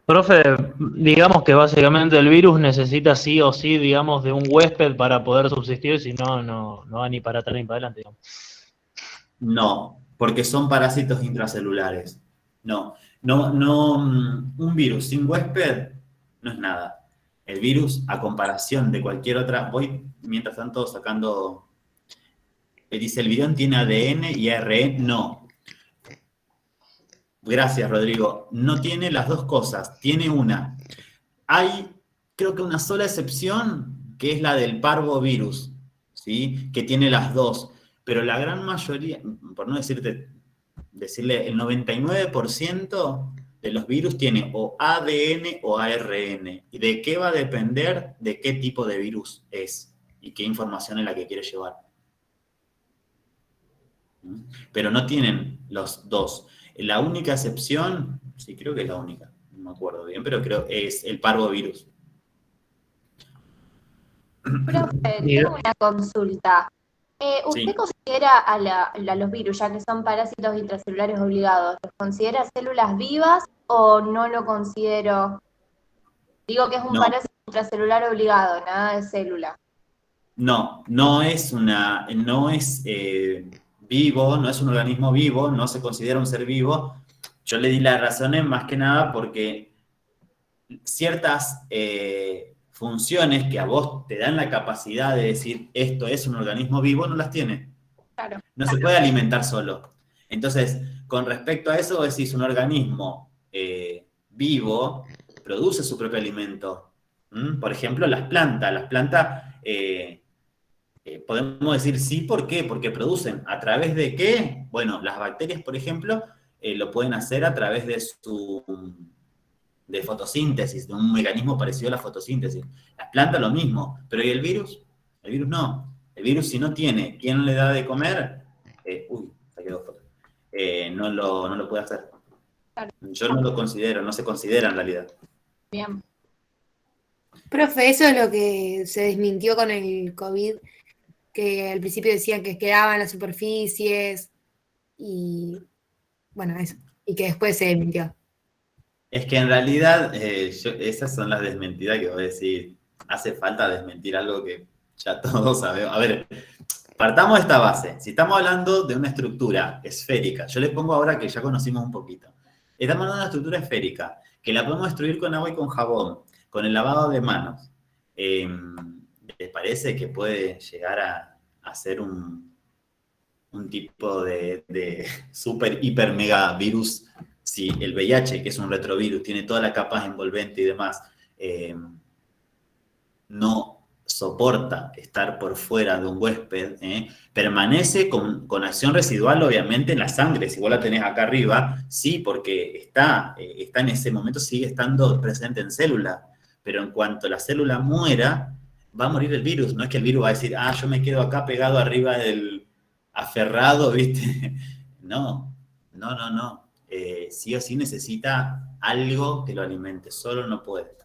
Profe, digamos que básicamente el virus necesita sí o sí, digamos, de un huésped para poder subsistir, si no, no va ni para atrás ni para adelante, digamos. No, porque son parásitos intracelulares. No, un virus sin huésped no es nada. El virus, a comparación de cualquier otra, voy mientras tanto sacando, dice el virión tiene ADN y ARN, no. Gracias, Rodrigo. No tiene las dos cosas, tiene una. Hay, creo que una sola excepción, que es la del parvovirus, ¿sí? Que tiene las dos. Pero la gran mayoría, por no decirle, el 99% de los virus tiene o ADN o ARN. ¿Y de qué va a depender de qué tipo de virus es y qué información es la que quiere llevar? Pero no tienen los dos. La única excepción, sí, creo que es la única, no me acuerdo bien, pero creo que es el parvovirus. Profe, tengo una consulta. ¿Usted Sí. considera a los virus, ya que son parásitos intracelulares obligados, los considera células vivas o no lo considero? Digo que es un No. parásito intracelular obligado, nada de célula. No es vivo, no es un organismo vivo, no se considera un ser vivo. Yo le di las razones más que nada porque ciertas funciones que a vos te dan la capacidad de decir esto es un organismo vivo, no las tiene. Claro. No se puede alimentar solo. Entonces, con respecto a eso, decís un organismo vivo produce su propio alimento. Por ejemplo, las plantas. Las plantas podemos decir sí, ¿por qué? Porque producen. ¿A través de qué? Bueno, las bacterias, por ejemplo, lo pueden hacer a través de fotosíntesis, de un mecanismo parecido a la fotosíntesis. Las plantas lo mismo, pero ¿y el virus? El virus no. El virus, si no tiene quien le da de comer, saqué 2 fotos, no lo puede hacer. Yo no lo considero, no se considera en realidad. Bien. Profe, eso es lo que se desmintió con el COVID, que al principio decían que quedaban las superficies y bueno, eso, y que después se desmintió. Es que en realidad esas son las desmentidas que voy a decir. Hace falta desmentir algo que ya todos sabemos. A ver, partamos de esta base. Si estamos hablando de una estructura esférica, yo le pongo ahora que ya conocimos un poquito. Estamos hablando de una estructura esférica, que la podemos destruir con agua y con jabón, con el lavado de manos. ¿Les parece que puede llegar a ser un tipo de super, hiper, mega virus? Si el VIH, que es un retrovirus, tiene toda la capa envolvente y demás, no soporta estar por fuera de un huésped, permanece con acción residual, obviamente, en la sangre. Si vos la tenés acá arriba, sí, porque está en ese momento, sigue estando presente en célula. Pero en cuanto la célula muera, va a morir el virus. No es que el virus va a decir, yo me quedo acá pegado arriba del aferrado, ¿viste? No. Sí o sí necesita algo que lo alimente, solo no puede.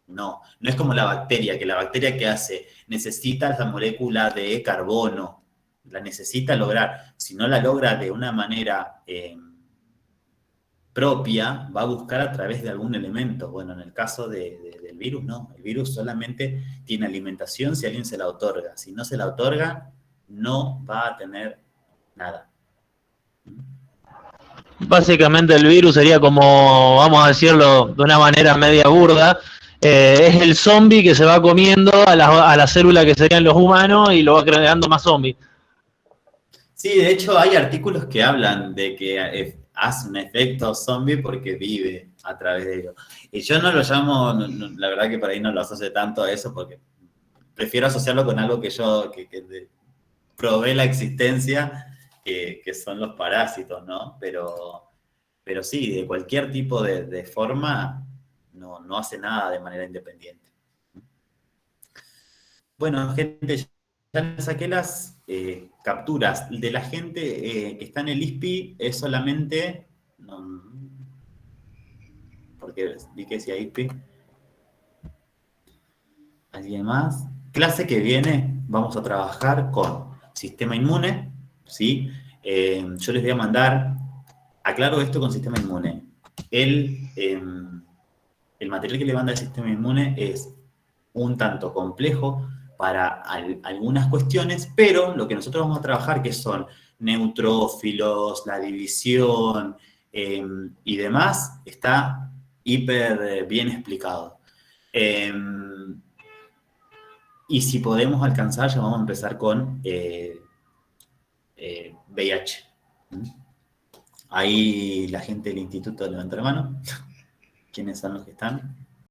No es como la bacteria, que la bacteria ¿qué hace? Necesita la molécula de carbono, la necesita lograr. Si no la logra de una manera propia, va a buscar a través de algún elemento. Bueno, en el caso del virus, no. El virus solamente tiene alimentación si alguien se la otorga. Si no se la otorga, no va a tener nada. Básicamente el virus sería como, vamos a decirlo de una manera media burda, es el zombie que se va comiendo a la célula que serían los humanos y lo va creando más zombies. Sí, de hecho hay artículos que hablan de que hace un efecto zombie porque vive a través de ello. Y yo no lo llamo, la verdad que por ahí no lo asocio tanto a eso porque prefiero asociarlo con algo que yo probé la existencia, que son los parásitos, ¿no? Pero sí, de cualquier tipo de forma no hace nada de manera independiente. Bueno, gente, ya les saqué las capturas. De la gente que está en el ISPI es solamente... porque vi que decía ISPI. ¿Alguien más? Clase que viene vamos a trabajar con sistema inmune, ¿sí? Yo les voy a mandar, aclaro esto con sistema inmune. el material que levanta el sistema inmune es un tanto complejo para algunas cuestiones, pero lo que nosotros vamos a trabajar, que son neutrófilos, la división y demás, está hiper bien explicado. Y si podemos alcanzar, ya vamos a empezar con VIH. Ahí la gente del instituto levanta la mano. ¿Quiénes son los que están?